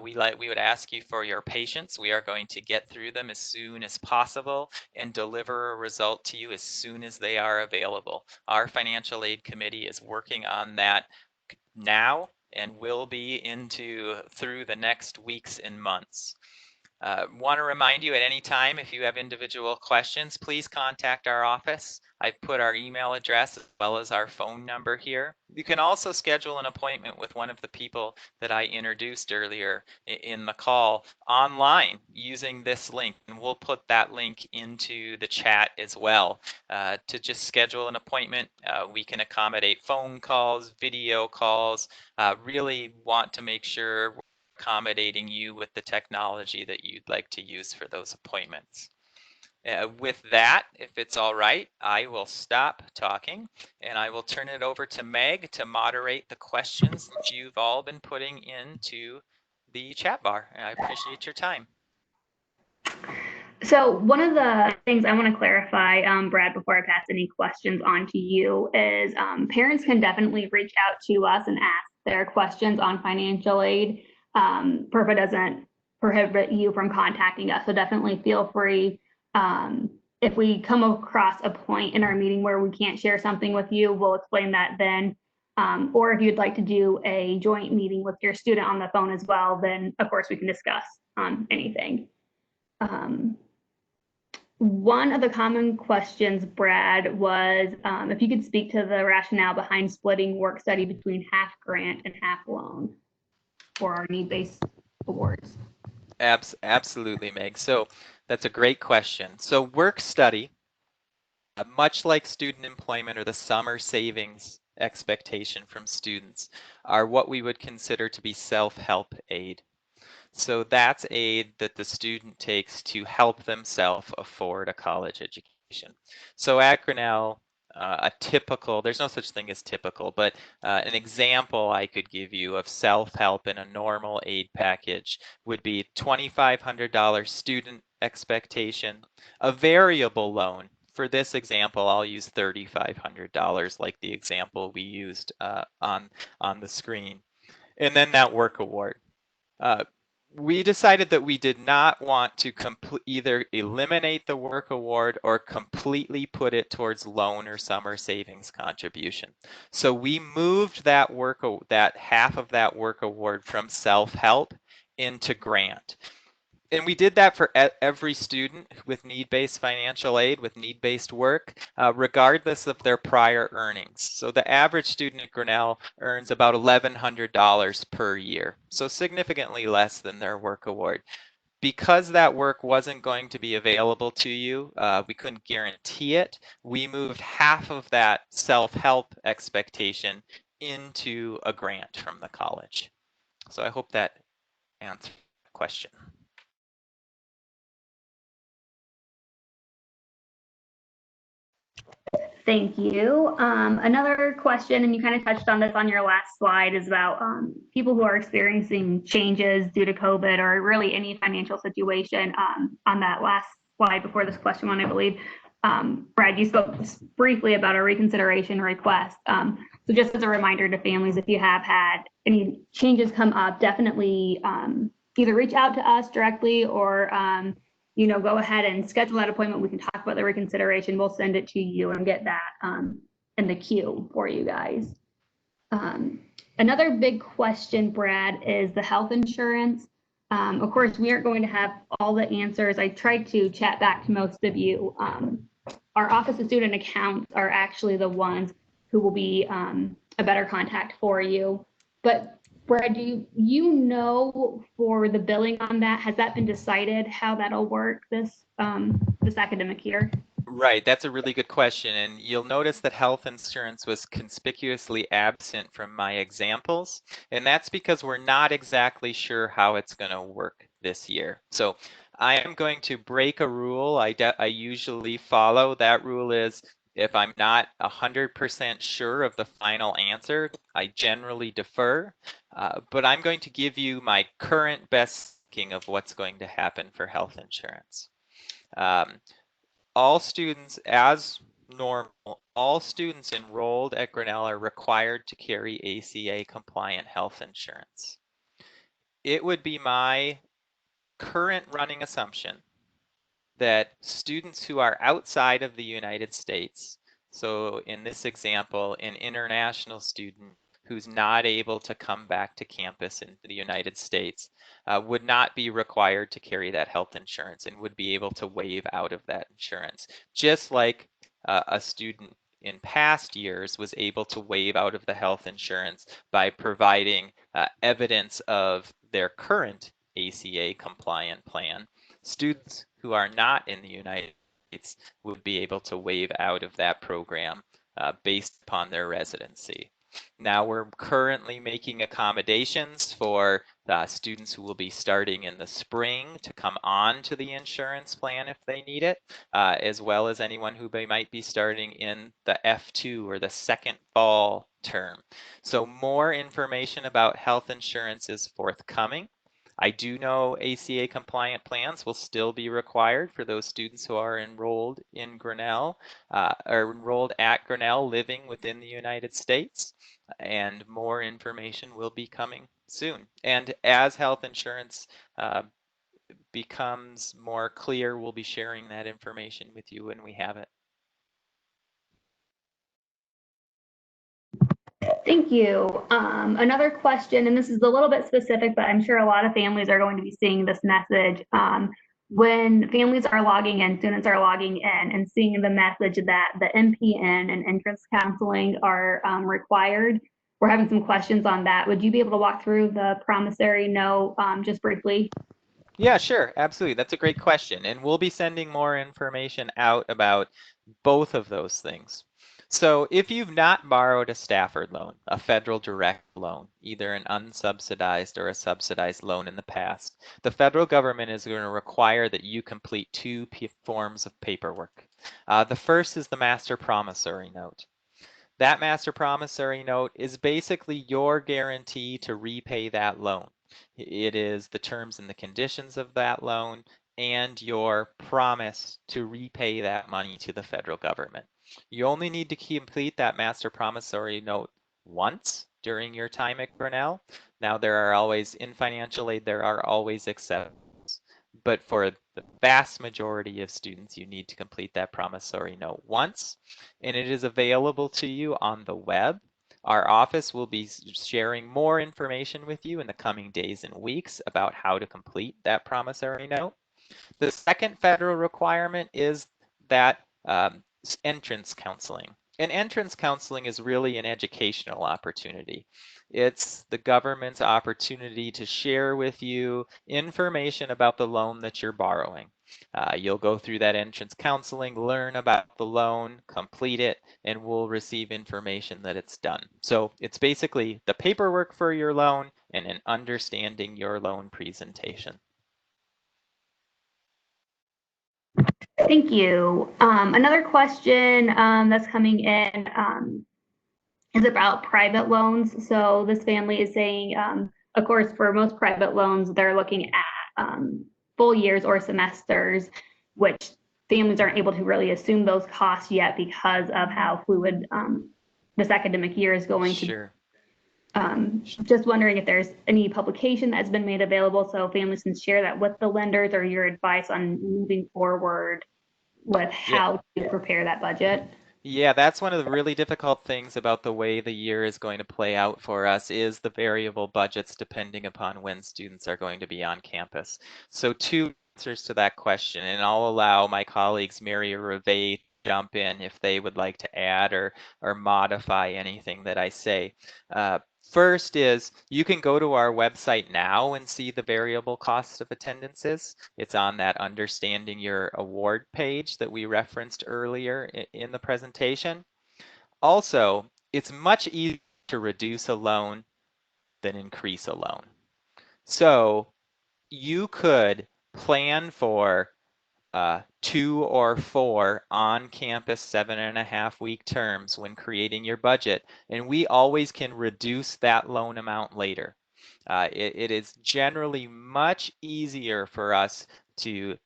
We would ask you for your patience. We are going to get through them as soon as possible and deliver a result to you as soon as they are available. Our financial aid committee is working on that now and will be through the next weeks and months. Want to remind you at any time, if you have individual questions, please contact our office. I've put our email address as well as our phone number here. You can also schedule an appointment with one of the people that I introduced earlier in the call online using this link. And we'll put that link into the chat as well. To just schedule an appointment, we can accommodate phone calls, video calls, really want to make sure accommodating you with the technology that you'd like to use for those appointments. With that, if it's all right, I will stop talking and I will turn it over to Meg to moderate the questions that you've all been putting into the chat bar. And I appreciate your time. So one of the things I want to clarify, Brad, before I pass any questions on to you, is parents can definitely reach out to us and ask their questions on financial aid. PURPA doesn't prohibit you from contacting us, so definitely feel free. If we come across a point in our meeting where we can't share something with you, we'll explain that then. Or if you'd like to do a joint meeting with your student on the phone as well, then of course we can discuss anything. One of the common questions, Brad, was if you could speak to the rationale behind splitting work study between half grant and half loan for our need-based awards. Absolutely, Meg. So that's a great question. So work study, much like student employment or the summer savings expectation from students, are what we would consider to be self-help aid. So that's aid that the student takes to help themselves afford a college education. So at Grinnell, a typical, there's no such thing as typical, but an example I could give you of self-help in a normal aid package would be $2,500 student expectation, a variable loan. For this example, I'll use $3,500 like the example we used on the screen. And then that work award. We decided that we did not want to either eliminate the work award or completely put it towards loan or summer savings contribution. So we moved that half of that work award from self-help into grant. And we did that for every student with need-based financial aid, with need-based work, regardless of their prior earnings. So the average student at Grinnell earns about $1,100 per year, so significantly less than their work award. Because that work wasn't going to be available to you, we couldn't guarantee it, we moved half of that self-help expectation into a grant from the college. So I hope that answers the question. Thank you. Another question, and you kind of touched on this on your last slide, is about people who are experiencing changes due to COVID or really any financial situation. On that last slide before this question one, I believe, Brad, you spoke briefly about a reconsideration request. So just as a reminder to families, if you have had any changes come up, definitely either reach out to us directly or go ahead and schedule that appointment. We can talk about the reconsideration. We'll send it to you and get that in the queue for you guys. Another big question, Brad, is the health insurance. Of course, we aren't going to have all the answers. I tried to chat back to most of you. Our Office of Student Accounts are actually the ones who will be a better contact for you. But Brad, do you know for the billing on that, has that been decided how that'll work this academic year? Right, that's a really good question. And you'll notice that health insurance was conspicuously absent from my examples. And that's because we're not exactly sure how it's going to work this year. So I am going to break a rule I usually follow. That rule is if I'm not 100% sure of the final answer, I generally defer. But I'm going to give you my current best thinking of what's going to happen for health insurance. All students, as normal, all students enrolled at Grinnell are required to carry ACA compliant health insurance. It would be my current running assumption that students who are outside of the United States, so in this example, an international student who's not able to come back to campus in the United States would not be required to carry that health insurance and would be able to waive out of that insurance, just like a student in past years was able to waive out of the health insurance by providing evidence of their current ACA compliant plan. Students who are not in the United States would be able to waive out of that program based upon their residency. Now we're currently making accommodations for students who will be starting in the spring to come on to the insurance plan if they need it, as well as anyone who might be starting in the F2 or the second fall term. So more information about health insurance is forthcoming. I do know ACA compliant plans will still be required for those students who are enrolled in Grinnell or enrolled at Grinnell living within the United States, and more information will be coming soon. And as health insurance becomes more clear, we'll be sharing that information with you when we have it. Thank you. Another question, and this is a little bit specific, but I'm sure a lot of families are going to be seeing this message. When families are logging in, students are logging in and seeing the message that the NPN and entrance counseling are required, we're having some questions on that. Would you be able to walk through the promissory note just briefly? Yeah, sure, absolutely. That's a great question. And we'll be sending more information out about both of those things. So if you've not borrowed a Stafford loan, a federal direct loan, either an unsubsidized or a subsidized loan in the past, the federal government is going to require that you complete two forms of paperwork. The first is the master promissory note. That master promissory note is basically your guarantee to repay that loan. It is the terms and the conditions of that loan and your promise to repay that money to the federal government. You only need to complete that master promissory note once during your time at Grinnell. Now, there are always, in financial aid, there are always exceptions. But for the vast majority of students, you need to complete that promissory note once, and it is available to you on the web. Our office will be sharing more information with you in the coming days and weeks about how to complete that promissory note. The second federal requirement is that entrance counseling. And entrance counseling is really an educational opportunity. It's the government's opportunity to share with you information about the loan that you're borrowing. You'll go through that entrance counseling, learn about the loan, complete it, and we'll receive information that it's done. So it's basically the paperwork for your loan and an understanding your loan presentation. Thank you. Another question that's coming in is about private loans. So this family is saying, of course, for most private loans, they're looking at full years or semesters, which families aren't able to really assume those costs yet because of how fluid this academic year is going to. Sure. Just wondering if there's any publication that's been made available so families can share that with the lenders, or your advice on moving forward with how to prepare that budget. Yeah, that's one of the really difficult things about the way the year is going to play out for us is the variable budgets depending upon when students are going to be on campus. So two answers to that question, and I'll allow my colleagues Mary or Reve jump in if they would like to add or modify anything that I say. First is you can go to our website now and see the variable cost of attendances. It's on that Understanding Your Award page that we referenced earlier in the presentation. Also, it's much easier to reduce a loan than increase a loan. So you could plan for 2 or 4 on-campus 7.5-week terms when creating your budget, and we always can reduce that loan amount later. It is generally much easier for us to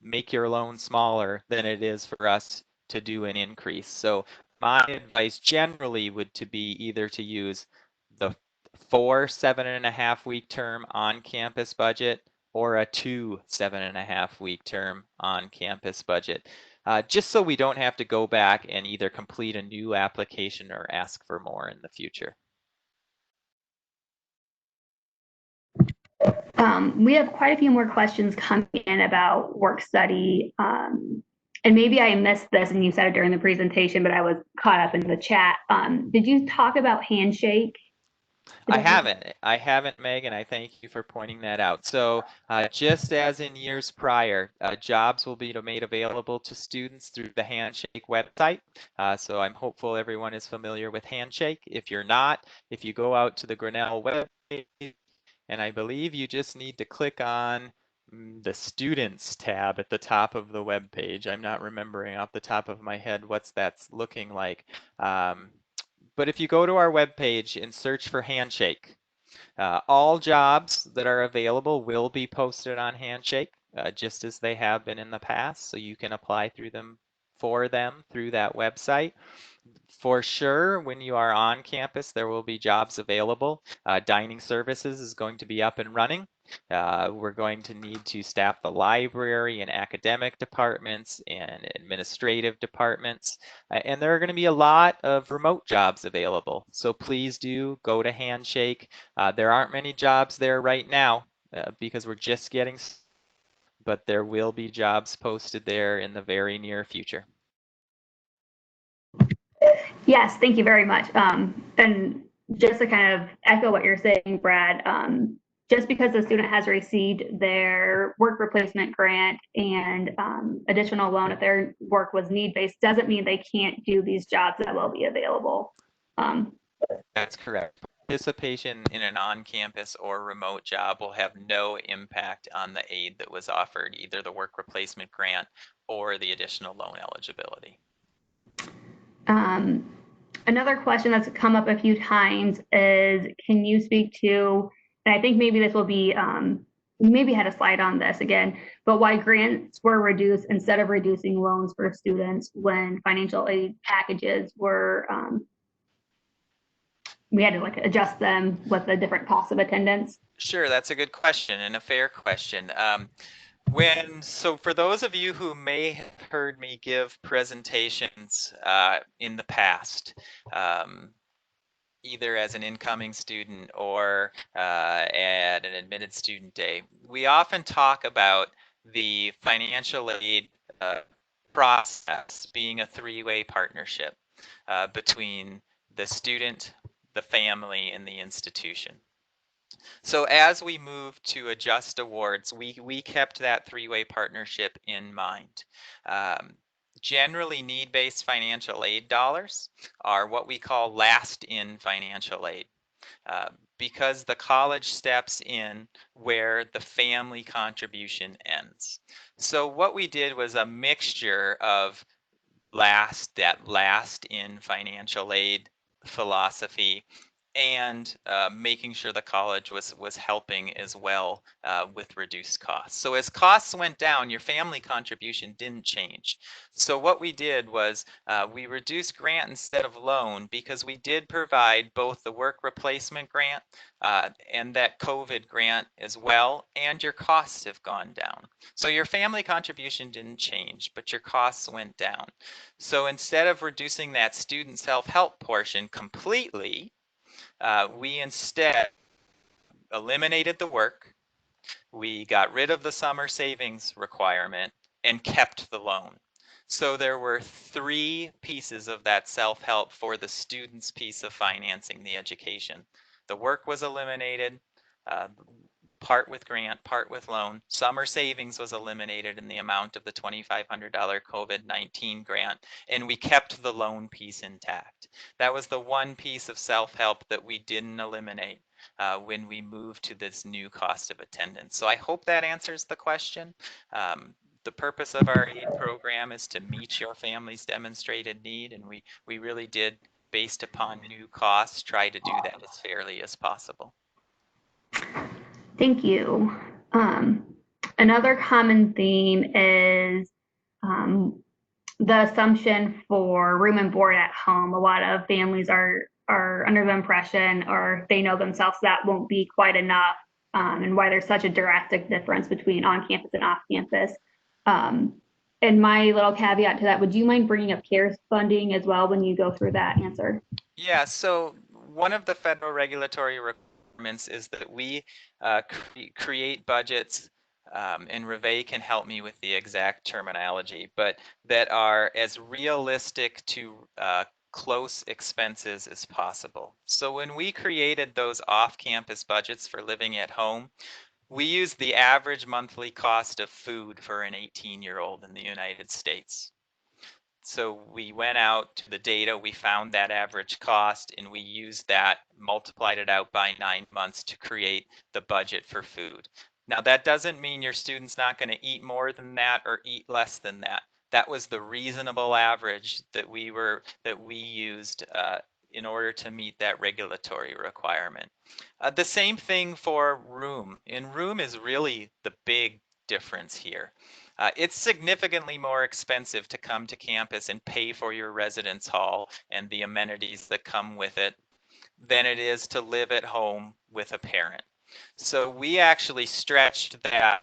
make your loan smaller than it is for us to do an increase. So my advice generally would to be either to use the 4 7.5-week term on-campus budget or a 2 7.5-week term on campus budget, just so we don't have to go back and either complete a new application or ask for more in the future. We have quite a few more questions coming in about work study. And maybe I missed this and you said it during the presentation, but I was caught up in the chat. Did you talk about Handshake? I haven't, Megan. I thank you for pointing that out. So just as in years prior, jobs will be made available to students through the Handshake website. So I'm hopeful everyone is familiar with Handshake. If you're not, if you go out to the Grinnell webpage, and I believe you just need to click on the Students tab at the top of the web page. I'm not remembering off the top of my head what's that's looking like. But if you go to our webpage and search for Handshake, all jobs that are available will be posted on Handshake, just as they have been in the past. So you can apply through them for them through that website. For sure, when you are on campus, there will be jobs available. Dining services is going to be up and running. We're going to need to staff the library and academic departments and administrative departments. And there are going to be a lot of remote jobs available. So please do go to Handshake. There aren't many jobs there right now because we're just getting, but there will be jobs posted there in the very near future. Yes, thank you very much. And just to kind of echo what you're saying, Brad, just because the student has received their work replacement grant and additional loan if their work was need-based doesn't mean they can't do these jobs that will be available. That's correct. Participation in an on-campus or remote job will have no impact on the aid that was offered, either the work replacement grant or the additional loan eligibility. Another question that's come up a few times is, can you speak to, and I think maybe this will be, maybe had a slide on this again, but why grants were reduced instead of reducing loans for students when financial aid packages were, we had to like adjust them with the different costs of attendance? Sure, that's a good question and a fair question. So for those of you who may have heard me give presentations in the past, either as an incoming student or at an admitted student day, we often talk about the financial aid process being a three-way partnership between the student, the family, and the institution. So as we moved to adjust awards, we kept that three-way partnership in mind. Generally, need-based financial aid dollars are what we call last-in financial aid, because the college steps in where the family contribution ends. So what we did was a mixture of last-in financial aid philosophy and making sure the college was helping as well with reduced costs. So as costs went down, your family contribution didn't change. So what we did was we reduced grant instead of loan because we did provide both the work replacement grant and that COVID grant as well, and your costs have gone down. So your family contribution didn't change, but your costs went down. So instead of reducing that student self-help portion completely, we instead eliminated the work, we got rid of the summer savings requirement, and kept the loan. So there were three pieces of that self-help for the student's piece of financing the education. The work was eliminated, part with grant, part with loan. Summer savings was eliminated in the amount of the $2,500 COVID-19 grant, and we kept the loan piece intact. That was the one piece of self-help that we didn't eliminate when we moved to this new cost of attendance. So I hope that answers the question. The purpose of our aid program is to meet your family's demonstrated need, and we really did, based upon new costs, try to do that as fairly as possible. Thank you. Another common theme is the assumption for room and board at home. A lot of families are under the impression, or they know themselves, that won't be quite enough, and why there's such a drastic difference between on campus and off campus. And my little caveat to that, would you mind bringing up CARES funding as well when you go through that answer? Yeah, so one of the federal regulatory requirements departments is that we create budgets, and Reve can help me with the exact terminology, but that are as realistic to close expenses as possible. So when we created those off-campus budgets for living at home, we used the average monthly cost of food for an 18-year-old in the United States. So we went out to the data, we found that average cost, and we used that, multiplied it out by 9 months to create the budget for food. Now, that doesn't mean your student's not going to eat more than that or eat less than that. That was the reasonable average that we used in order to meet that regulatory requirement. The same thing for room. And room is really the big difference here. It's significantly more expensive to come to campus and pay for your residence hall and the amenities that come with it than it is to live at home with a parent. So we actually stretched that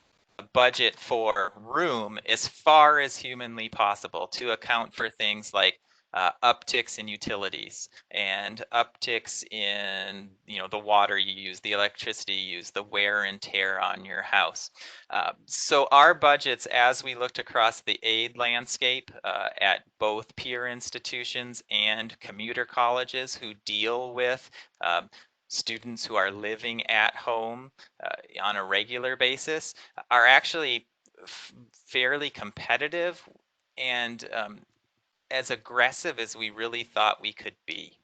budget for room as far as humanly possible to account for things like upticks in utilities and upticks in the water you use, the electricity you use, the wear and tear on your house. So our budgets, as we looked across the aid landscape at both peer institutions and commuter colleges who deal with students who are living at home on a regular basis, are actually fairly competitive and as aggressive as we really thought we could be.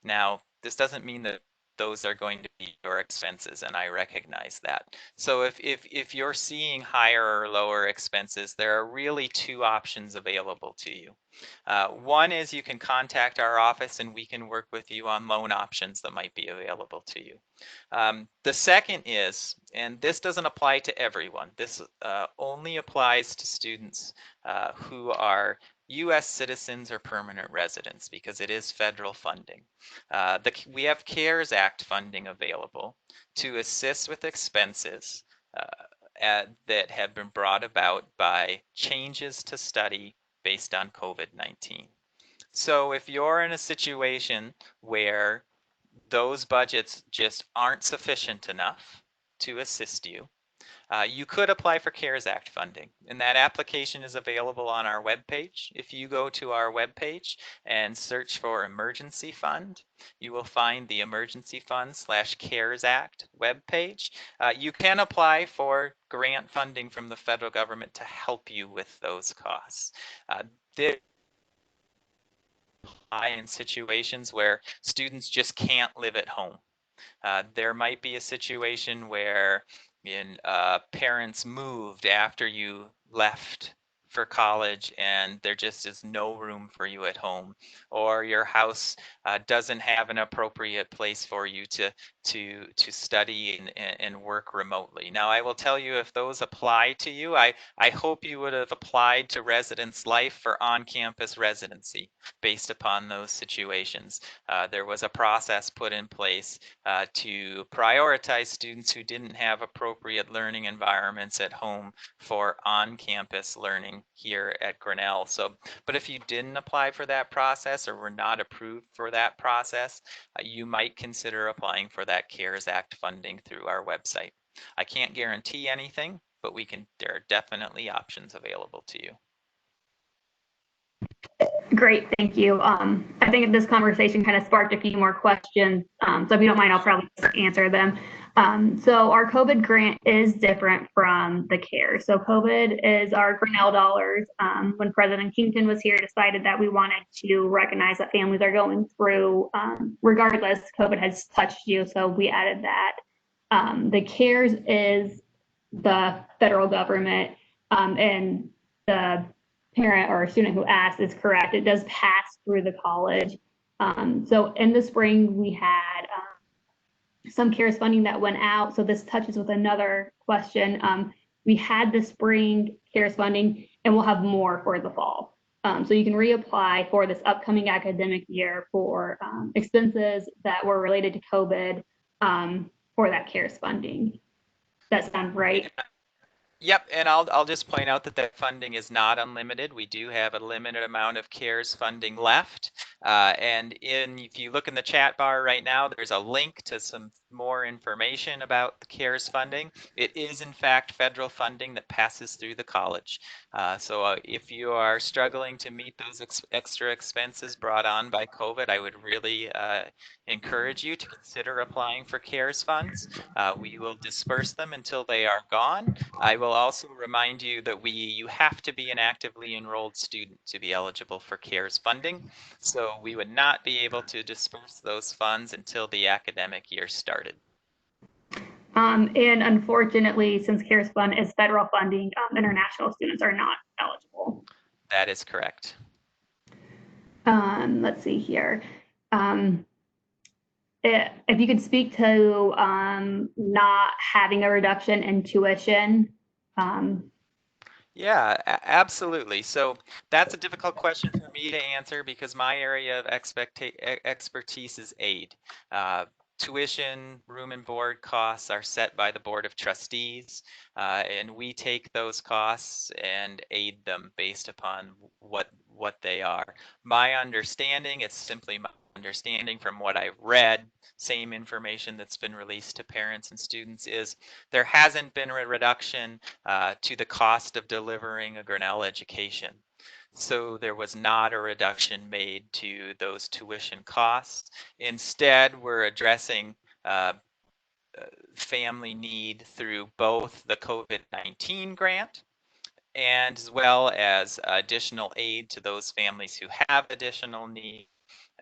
Now, this doesn't mean that those are going to be your expenses, and I recognize that. So if you're seeing higher or lower expenses, there are really two options available to you. One is you can contact our office and we can work with you on loan options that might be available to you. The second is, and this doesn't apply to everyone, this only applies to students who are U.S. citizens or permanent residents because it is federal funding. We have CARES Act funding available to assist with expenses that have been brought about by changes to study based on COVID-19. So if you're in a situation where those budgets just aren't sufficient enough to assist you, you could apply for CARES Act funding, and that application is available on our webpage. If you go to our webpage and search for Emergency Fund, you will find the Emergency Fund / CARES Act webpage. You can apply for grant funding from the federal government to help you with those costs. This in situations where students just can't live at home. There might be a situation where parents moved after you left for college and there just is no room for you at home, or your house doesn't have an appropriate place for you to study and work remotely. Now, I will tell you, if those apply to you, I hope you would have applied to Residence Life for on-campus residency based upon those situations. There was a process put in place to prioritize students who didn't have appropriate learning environments at home for on-campus learning here at Grinnell. So, but if you didn't apply for that process or were not approved for that process, you might consider applying for that CARES Act funding through our website. I can't guarantee anything, but there are definitely options available to you. Great, thank you. I think this conversation kind of sparked a few more questions. So if you don't mind, I'll probably answer them. So our COVID grant is different from the CARES. So COVID is our Grinnell dollars. When President Kington was here, decided that we wanted to recognize that families are going through, regardless, COVID has touched you, so we added that. The CARES is the federal government, and the parent or student who asked is correct. It does pass through the college. So in the spring, we had some CARES funding that went out. So this touches with another question. We had the spring CARES funding, and we'll have more for the fall. So you can reapply for this upcoming academic year for expenses that were related to COVID for that CARES funding. Does that sound right? Yep, and I'll just point out that that funding is not unlimited. We do have a limited amount of CARES funding left. And if you look in the chat bar right now, there's a link to some more information about the CARES funding. It is in fact federal funding that passes through the college. So if you are struggling to meet those extra expenses brought on by COVID, I would really encourage you to consider applying for CARES funds. We will disperse them until they are gone. I will also remind you that you have to be an actively enrolled student to be eligible for CARES funding. So we would not be able to disperse those funds until the academic year started. And unfortunately, since CARES Fund is federal funding, international students are not eligible. That is correct. Let's see here. If you could speak to not having a reduction in tuition. Yeah, absolutely. So that's a difficult question for me to answer because my area of expertise is aid. Tuition, room and board costs are set by the Board of Trustees, and we take those costs and aid them based upon what they are. My understanding, it's simply my understanding from what I've read, same information that's been released to parents and students, is there hasn't been a reduction to the cost of delivering a Grinnell education. So there was not a reduction made to those tuition costs. Instead, we're addressing family need through both the COVID-19 grant and as well as additional aid to those families who have additional need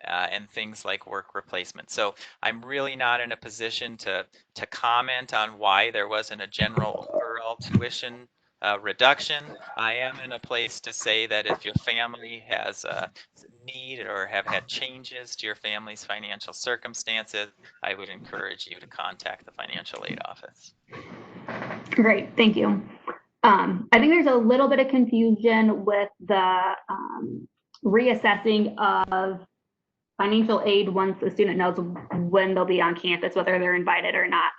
and things like work replacement. So I'm really not in a position to comment on why there wasn't a general overall tuition reduction. I am in a place to say that if your family has a need or have had changes to your family's financial circumstances, I would encourage you to contact the financial aid office. Great, thank you. I think there's a little bit of confusion with the reassessing of financial aid once the student knows when they'll be on campus, whether they're invited or not.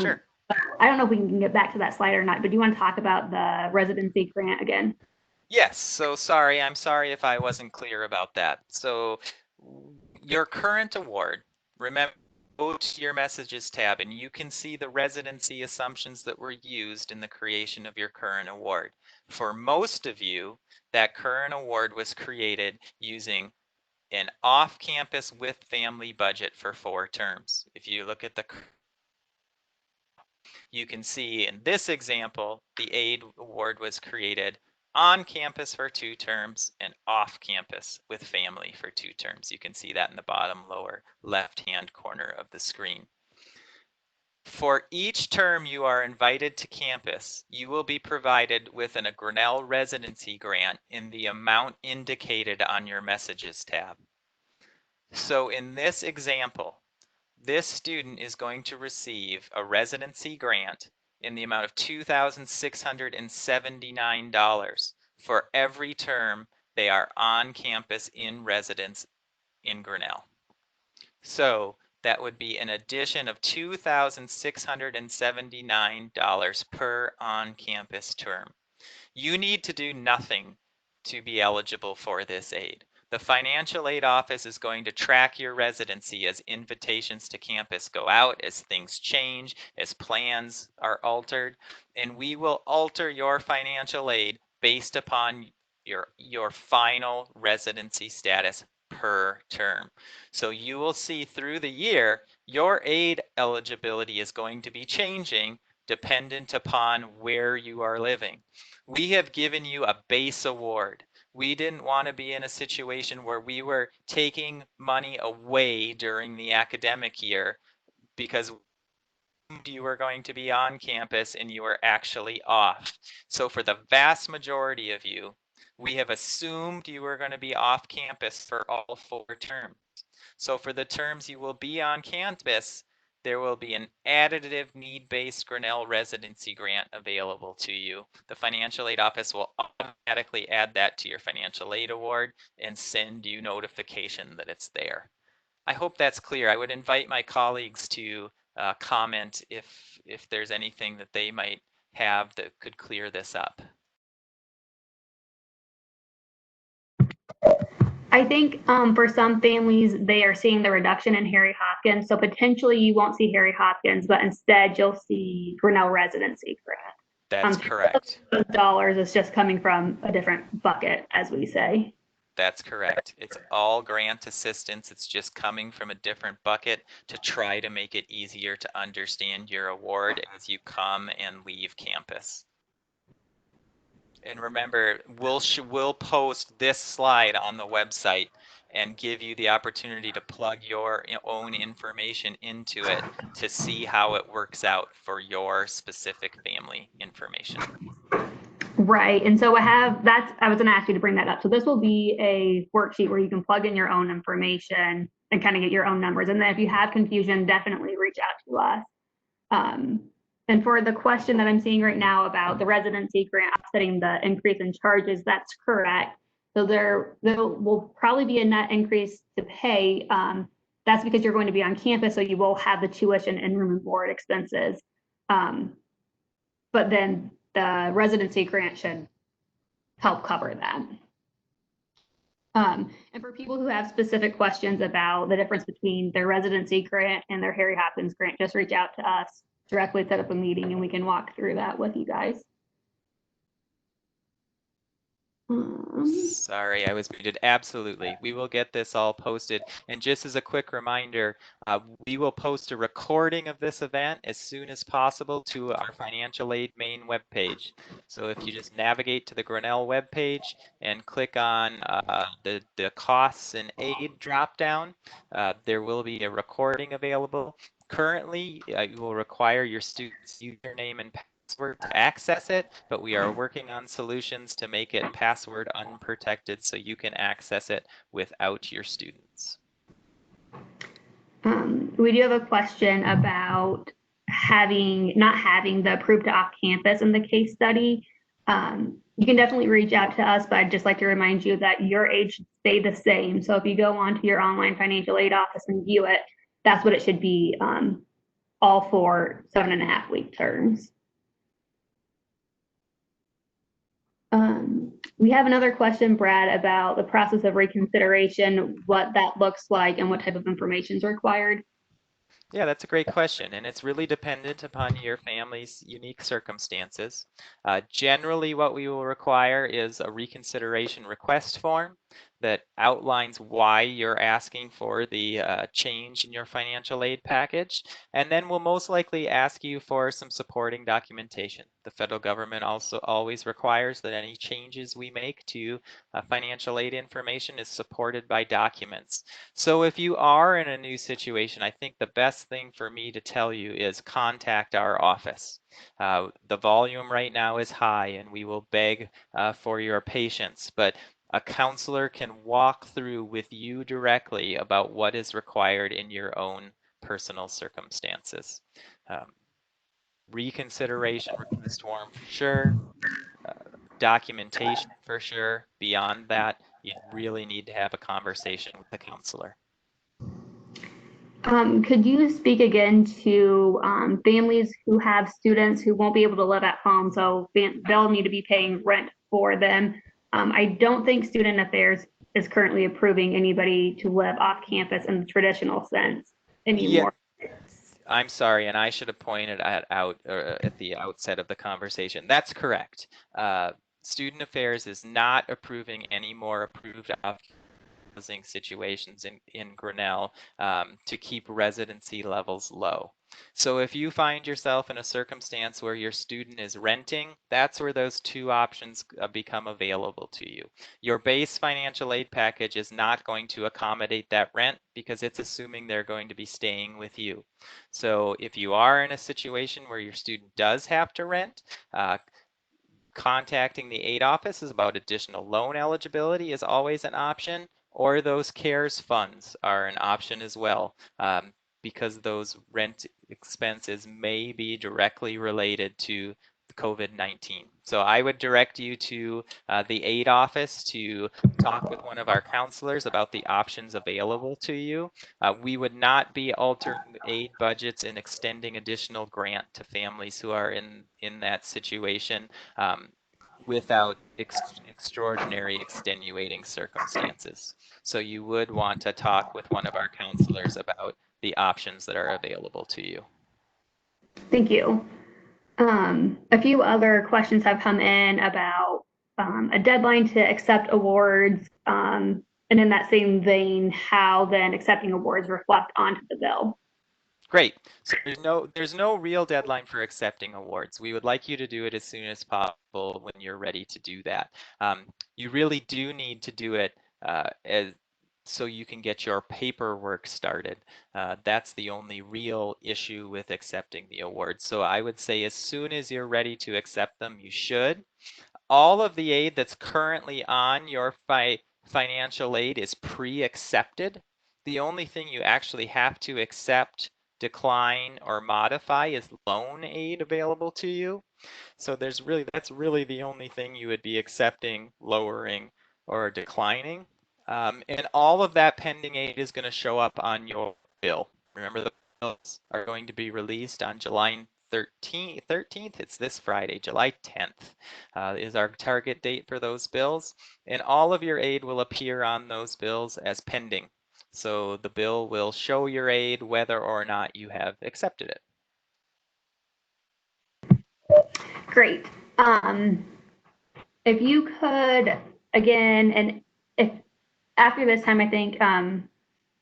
Sure. I don't know if we can get back to that slide or not, but do you want to talk about the residency grant again? Yes, so I'm sorry if I wasn't clear about that. So your current award, remember, go to your messages tab and you can see the residency assumptions that were used in the creation of your current award. For most of you, that current award was created using an off-campus with family budget for 4 terms. If you look at you can see in this example, the aid award was created on campus for 2 terms and off campus with family for 2 terms. You can see that in the bottom lower left-hand corner of the screen. For each term you are invited to campus, you will be provided with a Grinnell residency grant in the amount indicated on your messages tab. So in this example, this student is going to receive a residency grant in the amount of $2,679 for every term they are on campus in residence in Grinnell. So that would be an addition of $2,679 per on-campus term. You need to do nothing to be eligible for this aid. The financial aid office is going to track your residency as invitations to campus go out, as things change, as plans are altered, and we will alter your financial aid based upon your final residency status per term. So you will see through the year, your aid eligibility is going to be changing dependent upon where you are living. We have given you a base award. We didn't want to be in a situation where we were taking money away during the academic year because you were going to be on campus and you were actually off. So for the vast majority of you, we have assumed you were going to be off campus for all 4 terms. So for the terms you will be on campus, there will be an additive need-based Grinnell residency grant available to you. The financial aid office will automatically add that to your financial aid award and send you notification that it's there. I hope that's clear. I would invite my colleagues to comment if there's anything that they might have that could clear this up. I think for some families, they are seeing the reduction in Harry Hopkins. So potentially you won't see Harry Hopkins, but instead you'll see Grinnell residency grant. That's correct. Those dollars is just coming from a different bucket, as we say. That's correct. It's all grant assistance. It's just coming from a different bucket to try to make it easier to understand your award as you come and leave campus. And remember, we'll post this slide on the website and give you the opportunity to plug your own information into it to see how it works out for your specific family information. Right. And so I was going to ask you to bring that up. So this will be a worksheet where you can plug in your own information and kind of get your own numbers. And then if you have confusion, definitely reach out to us. And for the question that I'm seeing right now about the residency grant offsetting the increase in charges, that's correct. So there will probably be a net increase to pay. That's because you're going to be on campus, so you will have the tuition and room and board expenses. But then the residency grant should help cover that. And for people who have specific questions about the difference between their residency grant and their Harry Hopkins grant, just reach out to us directly, set up a meeting, and we can walk through that with you guys. Sorry, I was muted. Absolutely. We will get this all posted. And just as a quick reminder, we will post a recording of this event as soon as possible to our financial aid main webpage. So if you just navigate to the Grinnell webpage and click on the costs and aid dropdown, there will be a recording available. Currently, you will require your student's username and password to access it, but we are working on solutions to make it password unprotected so you can access it without your students. We do have a question about not having the approved to off campus in the case study. You can definitely reach out to us, but I'd just like to remind you that your age should stay the same. So if you go onto your online financial aid office and view it, that's what it should be, all for 7.5-week terms. We have another question, Brad, about the process of reconsideration, what that looks like and what type of information is required. Yeah, that's a great question, and it's really dependent upon your family's unique circumstances. Generally, what we will require is a reconsideration request form that outlines why you're asking for the change in your financial aid package, and then we'll most likely ask you for some supporting documentation. The federal government also always requires that any changes we make to financial aid information is supported by documents. So if you are in a new situation, I think the best thing for me to tell you is contact our office. The volume right now is high and we will beg for your patience, but a counselor can walk through with you directly about what is required in your own personal circumstances. Reconsideration request form for sure, documentation for sure. Beyond that, you really need to have a conversation with the counselor. Could you speak again to families who have students who won't be able to live at home, so they'll need to be paying rent for them? I don't think Student Affairs is currently approving anybody to live off campus in the traditional sense anymore. Yeah. I'm sorry, and I should have pointed out at the outset of the conversation. That's correct. Student Affairs is not approving any more approved housing situations in Grinnell to keep residency levels low. So if you find yourself in a circumstance where your student is renting, that's where those two options become available to you. Your base financial aid package is not going to accommodate that rent because it's assuming they're going to be staying with you. So if you are in a situation where your student does have to rent, contacting the aid office is about additional loan eligibility is always an option, or those CARES funds are an option as well, because those rent expenses may be directly related to COVID-19. So I would direct you to the aid office to talk with one of our counselors about the options available to you. We would not be altering aid budgets and extending additional grant to families who are in that situation. without extraordinary extenuating circumstances. So you would want to talk with one of our counselors about the options that are available to you. Thank you. A few other questions have come in about a deadline to accept awards, and in that same vein, how then accepting awards reflect onto the bill. Great. So there's no real deadline for accepting awards. We would like you to do it as soon as possible when you're ready to do that. You really do need to do it so you can get your paperwork started. That's the only real issue with accepting the awards. So I would say as soon as you're ready to accept them, you should. All of the aid that's currently on your financial aid is pre-accepted. The only thing you actually have to accept, decline, or modify is loan aid available to you. So that's really the only thing you would be accepting, lowering, or declining. And all of that pending aid is going to show up on your bill. Remember, the bills are going to be released on July 13th. It's this Friday, July 10th is our target date for those bills. And all of your aid will appear on those bills as pending. So the bill will show your aid whether or not you have accepted it. Great. If you could, again, and if after this time, I think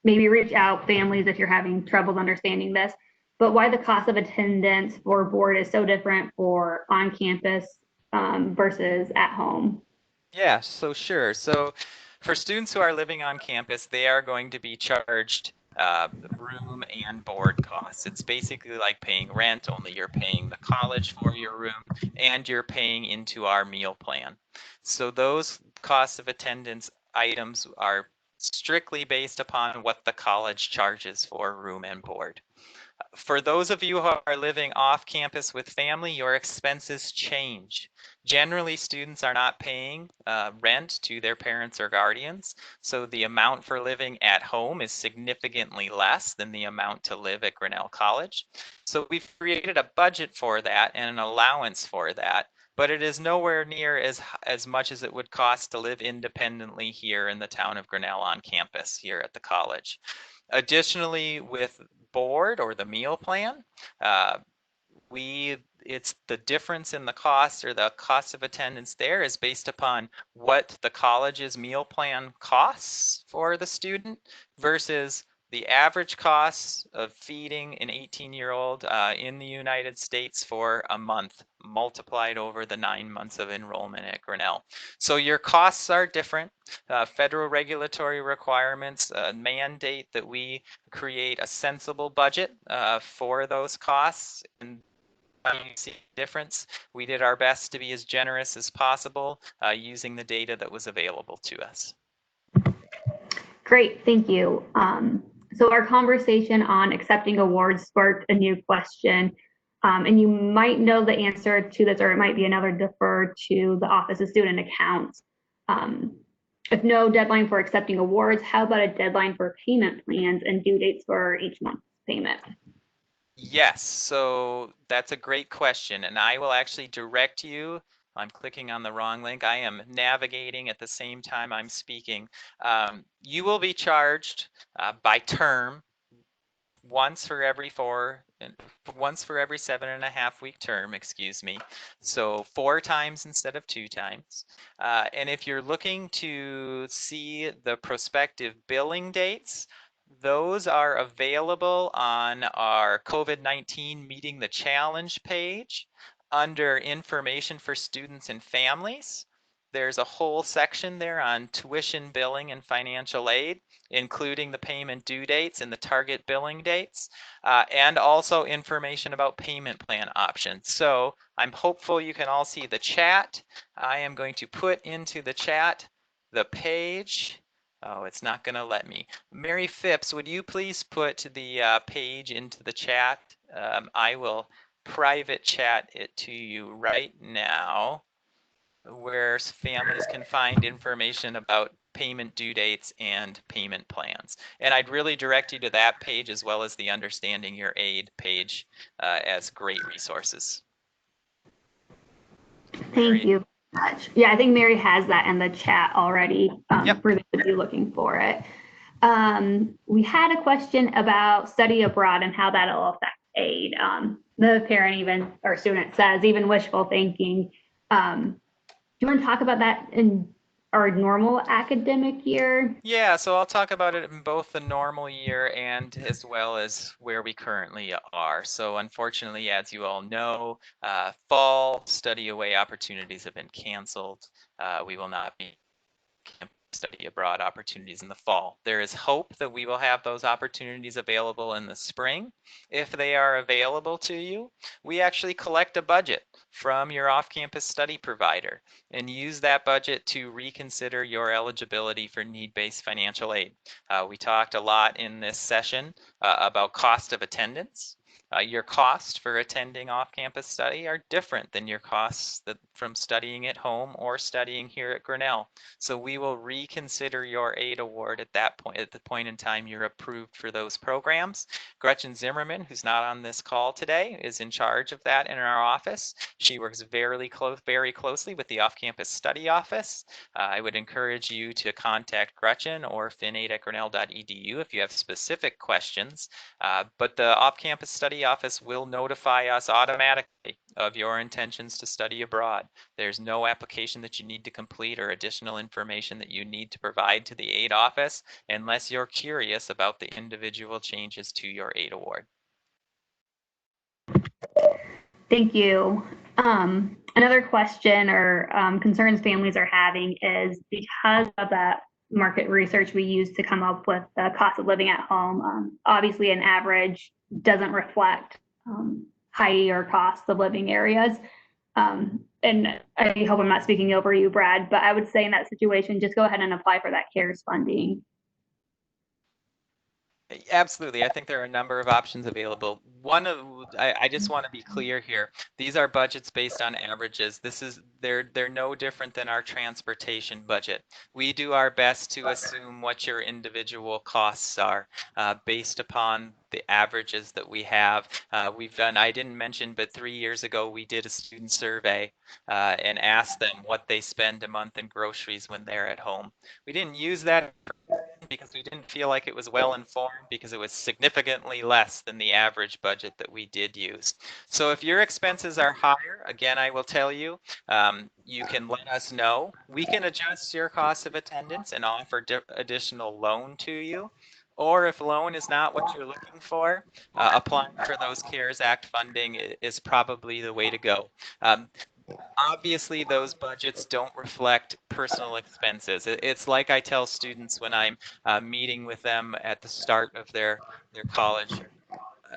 maybe reach out families if you're having troubles understanding this, but why the cost of attendance for board is so different for on campus versus at home. Yeah, so sure. So for students who are living on campus, they are going to be charged room and board costs. It's basically like paying rent, only you're paying the college for your room and you're paying into our meal plan. So those costs of attendance items are strictly based upon what the college charges for room and board. For those of you who are living off campus with family, your expenses change. Generally, students are not paying rent to their parents or guardians, so the amount for living at home is significantly less than the amount to live at Grinnell College. So we've created a budget for that and an allowance for that, but it is nowhere near as much as it would cost to live independently here in the town of Grinnell on campus here at the college. Additionally, with board or the meal plan, uh, it's the difference in the cost or the cost of attendance there is based upon what the college's meal plan costs for the student versus the average cost of feeding an 18-year-old in the United States for a month multiplied over the 9 months of enrollment at Grinnell. So your costs are different. Federal regulatory requirements mandate that we create a sensible budget for those costs. And you see the difference. We did our best to be as generous as possible using the data that was available to us. Great, thank you. So our conversation on accepting awards sparked a new question. And you might know the answer to this, or it might be another defer to the Office of Student Accounts. If no deadline for accepting awards, how about a deadline for payment plans and due dates for each month's payment? Yes, so that's a great question, and I will actually direct you. I'm clicking on the wrong link. I am navigating at the same time I'm speaking. You will be charged by term once for every 7.5 week term, excuse me. So 4 times instead of 2 times. And if you're looking to see the prospective billing dates, those are available on our COVID-19 Meeting the Challenge page under information for students and families. There's a whole section there on tuition billing and financial aid, including the payment due dates and the target billing dates, and also information about payment plan options. So I'm hopeful you can all see the chat. I am going to put into the chat the page. Oh, it's not going to let me. Mary Phipps, would you please put the page into the chat? I will private chat it to you right now, where families can find information about payment due dates and payment plans. And I'd really direct you to that page as well as the Understanding Your Aid page as great resources. Thank you. Yeah, I think Mary has that in the chat already. Yep. For those of you looking for it. We had a question about study abroad and how that'll affect aid. The parent even, or student says, even wishful thinking. Do you want to talk about that in our normal academic year? Yeah, so I'll talk about it in both the normal year and as well as where we currently are. So unfortunately, as you all know, fall study away opportunities have been canceled. We will not be study abroad opportunities in the fall. There is hope that we will have those opportunities available in the spring. If they are available to you, we actually collect a budget from your off-campus study provider and use that budget to reconsider your eligibility for need-based financial aid. We talked a lot in this session about cost of attendance. Your costs for attending off-campus study are different than your costs from studying at home or studying here at Grinnell. So we will reconsider your aid award at that point, at the point in time you're approved for those programs. Gretchen Zimmerman, who's not on this call today, is in charge of that in our office. She works very closely with the off-campus study office. I would encourage you to contact Gretchen or finaid@grinnell.edu if you have specific questions. But the off-campus study office will notify us automatically of your intentions to study abroad. There's no application that you need to complete or additional information that you need to provide to the aid office unless you're curious about the individual changes to your aid award. Thank you. Another question or concerns families are having is because of that market research we use to come up with the cost of living at home, obviously an average doesn't reflect higher cost of living areas. And I hope I'm not speaking over you, Brad, but I would say in that situation, just go ahead and apply for that CARES funding. Absolutely. I think there are a number of options available. I just want to be clear here. These are budgets based on averages. They're no different than our transportation budget. We do our best to assume what your individual costs are based upon the averages that we have. I didn't mention, but 3 years ago we did a student survey and asked them what they spend a month in groceries when they're at home. We didn't use that because we didn't feel like it was well informed because it was significantly less than the average budget that we did use. So if your expenses are higher, again, I will tell you, you can let us know. We can adjust your cost of attendance and offer additional loan to you. Or if loan is not what you're looking for, applying for those CARES Act funding is probably the way to go. Obviously, those budgets don't reflect personal expenses. It's like I tell students when I'm meeting with them at the start of their college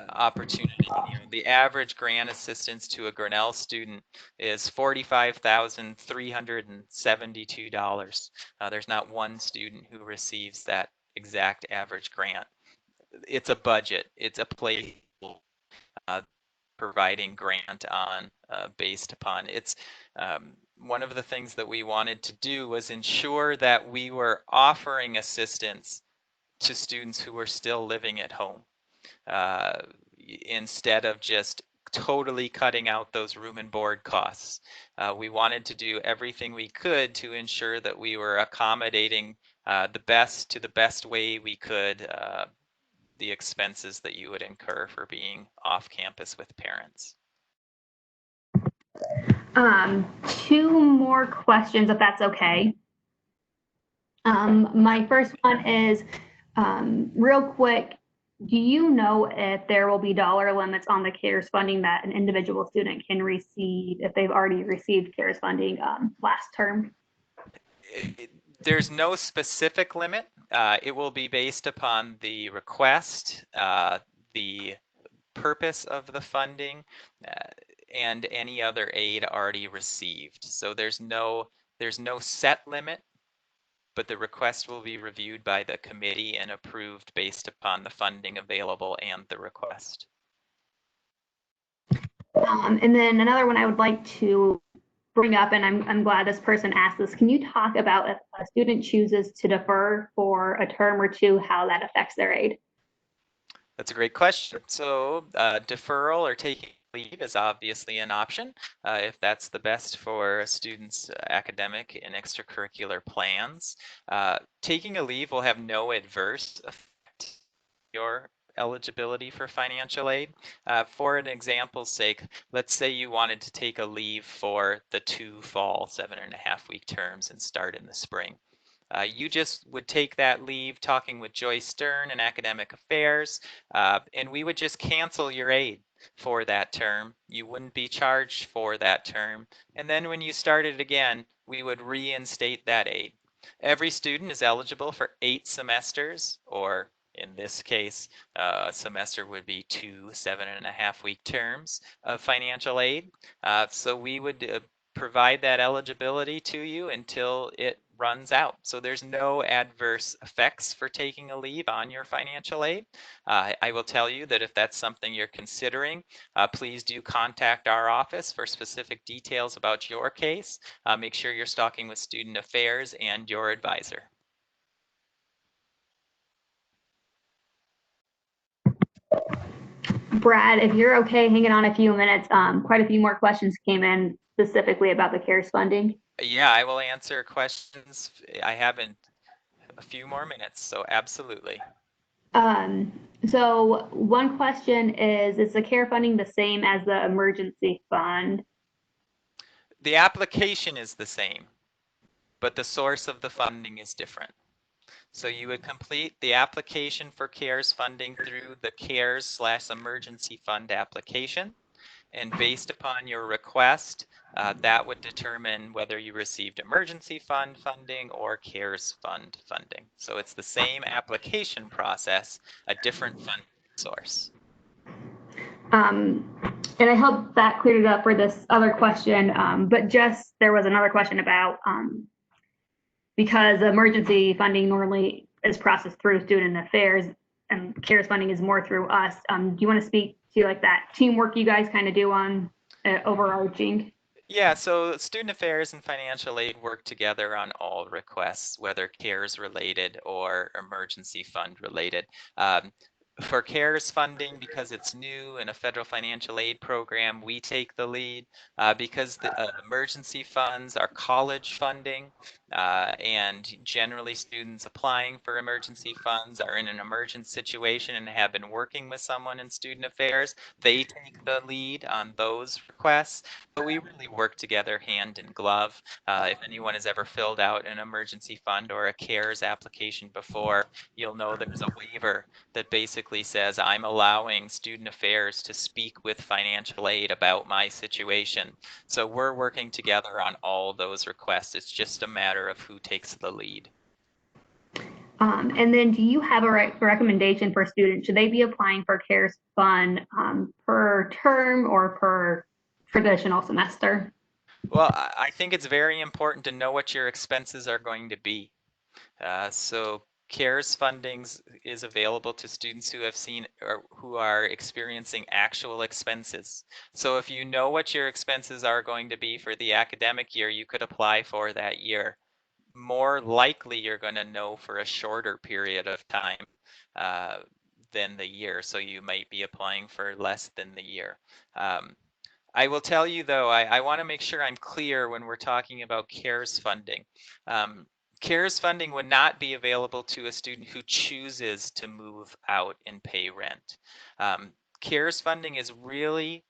opportunity. The average grant assistance to a Grinnell student is $45,372. There's not one student who receives that exact average grant. It's a budget. It's a play providing grant on based upon it's one of the things that we wanted to do was ensure that we were offering assistance to students who were still living at home instead of just totally cutting out those room and board costs. We wanted to do everything we could to ensure that we were accommodating the best way we could the expenses that you would incur for being off campus with parents. Two more questions, if that's okay. My first one is real quick. Do you know if there will be dollar limits on the CARES funding that an individual student can receive if they've already received CARES funding last term? There's no specific limit. It will be based upon the request, the purpose of the funding, and any other aid already received. So there's no set limit, but the request will be reviewed by the committee and approved based upon the funding available and the request. And then another one I would like to bring up, and I'm glad this person asked this. Can you talk about if a student chooses to defer for a term or two, how that affects their aid? That's a great question. So deferral or taking leave is obviously an option if that's the best for a student's academic and extracurricular plans. Taking a leave will have no adverse effect on your eligibility for financial aid. For an example's sake, let's say you wanted to take a leave for the 2 fall 7.5-week terms and start in the spring. You just would take that leave talking with Joyce Stern in Academic Affairs, and we would just cancel your aid for that term. You wouldn't be charged for that term. And then when you started again, we would reinstate that aid. Every student is eligible for 8 semesters, or in this case, a semester would be 2 7.5-week terms of financial aid. So we would provide that eligibility to you until it runs out. So there's no adverse effects for taking a leave on your financial aid. I will tell you that if that's something you're considering, please do contact our office for specific details about your case. Make sure you're talking with Student Affairs and your advisor. Brad, if you're okay hanging on a few minutes, quite a few more questions came in specifically about the CARES funding. Yeah, I will answer questions. I have a few more minutes, so absolutely. So one question is the CARE funding the same as the emergency fund? The application is the same, but the source of the funding is different. So you would complete the application for CARES funding through the CARES/emergency fund application. And based upon your request, that would determine whether you received emergency fund funding or CARES fund funding. So it's the same application process, a different funding source. And I hope that cleared it up for this other question, but just there was another question about because emergency funding normally is processed through Student Affairs and CARES funding is more through us. Do you want to speak to like that teamwork you guys kind of do on overarching? Yeah, so Student Affairs and Financial Aid work together on all requests, whether CARES related or emergency fund related. For CARES funding, because it's new in a federal financial aid program, we take the lead because the emergency funds are college funding, and generally students applying for emergency funds are in an emergent situation and have been working with someone in Student Affairs. They take the lead on those requests, but we really work together hand in glove. If anyone has ever filled out an emergency fund or a CARES application before, you'll know there's a waiver that basically says I'm allowing Student Affairs to speak with financial aid about my situation. So we're working together on all those requests. It's just a matter of who takes the lead. And then do you have a recommendation for students? Should they be applying for CARES fund per term or per traditional semester? Well, I think it's very important to know what your expenses are going to be. So CARES funding is available to students who have seen or who are experiencing actual expenses. So if you know what your expenses are going to be for the academic year, you could apply for that year. More likely, you're going to know for a shorter period of time than the year. So you might be applying for less than the year. I will tell you though, I want to make sure I'm clear when we're talking about CARES funding. CARES funding would not be available to a student who chooses to move out and pay rent. CARES funding is really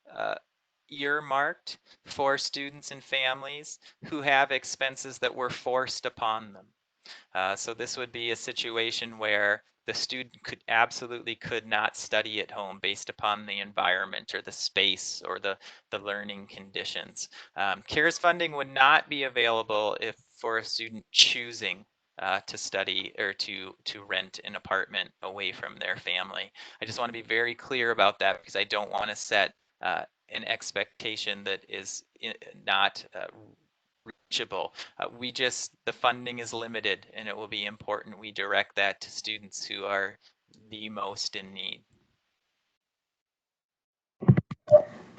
earmarked for students and families who have expenses that were forced upon them. So this would be a situation where the student could not study at home based upon the environment or the space or the learning conditions. CARES funding would not be available if for a student choosing to study or to rent an apartment away from their family. I just want to be very clear about that because I don't want to set an expectation that is not reachable. The funding is limited and it will be important we direct that to students who are the most in need.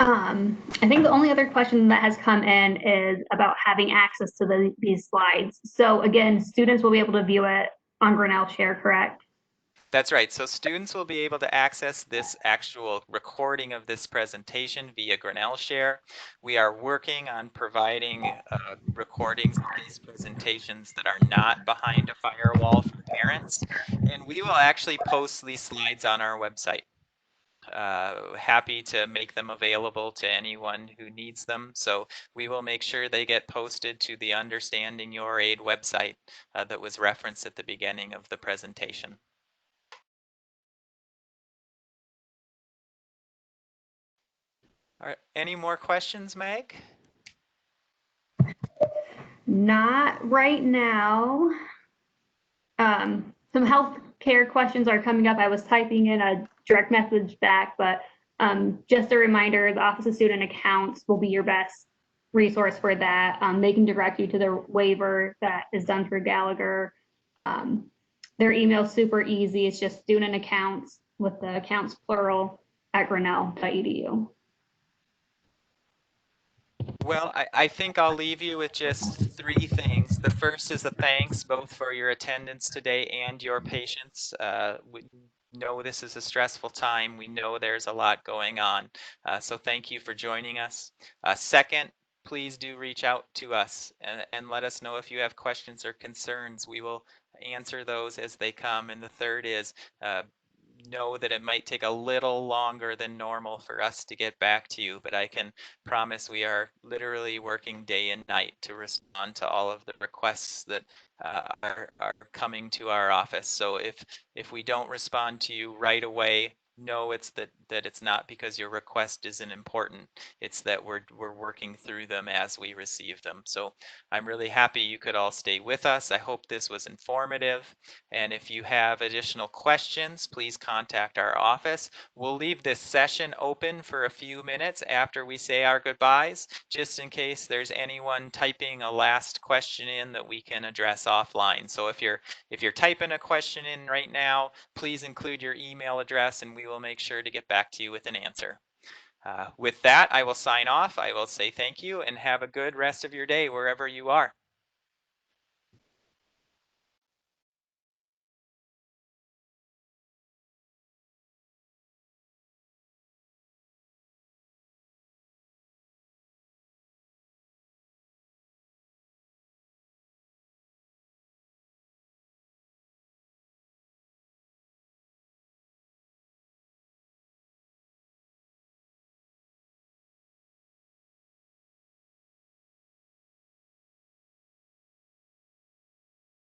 I think the only other question that has come in is about having access to these slides. So again, students will be able to view it on Grinnell Share, correct? That's right. So students will be able to access this actual recording of this presentation via Grinnell Share. We are working on providing recordings of these presentations that are not behind a firewall for parents. And we will actually post these slides on our website. Happy to make them available to anyone who needs them. So we will make sure they get posted to the Understanding Your Aid website that was referenced at the beginning of the presentation. All right, any more questions, Meg? Not right now. Some healthcare questions are coming up. I was typing in a direct message back, but just a reminder, the Office of Student Accounts will be your best resource for that. They can direct you to the waiver that is done through Gallagher. Their email is super easy. It's just student accounts with the accounts plural at grinnell.edu. Well, I think I'll leave you with just 3 things. The first is a thanks both for your attendance today and your patience. We know this is a stressful time. We know there's a lot going on. So thank you for joining us. Second, please do reach out to us and let us know if you have questions or concerns. We will answer those as they come. And the third is know that it might take a little longer than normal for us to get back to you, but I can promise we are literally working day and night to respond to all of the requests that are coming to our office. So if we don't respond to you right away, know it's that it's not because your request isn't important. It's that we're working through them as we receive them. So I'm really happy you could all stay with us. I hope this was informative. And if you have additional questions, please contact our office. We'll leave this session open for a few minutes after we say our goodbyes, just in case there's anyone typing a last question in that we can address offline. So if you're typing a question in right now, please include your email address and we will make sure to get back to you with an answer. With that, I will sign off. I will say thank you and have a good rest of your day wherever you are.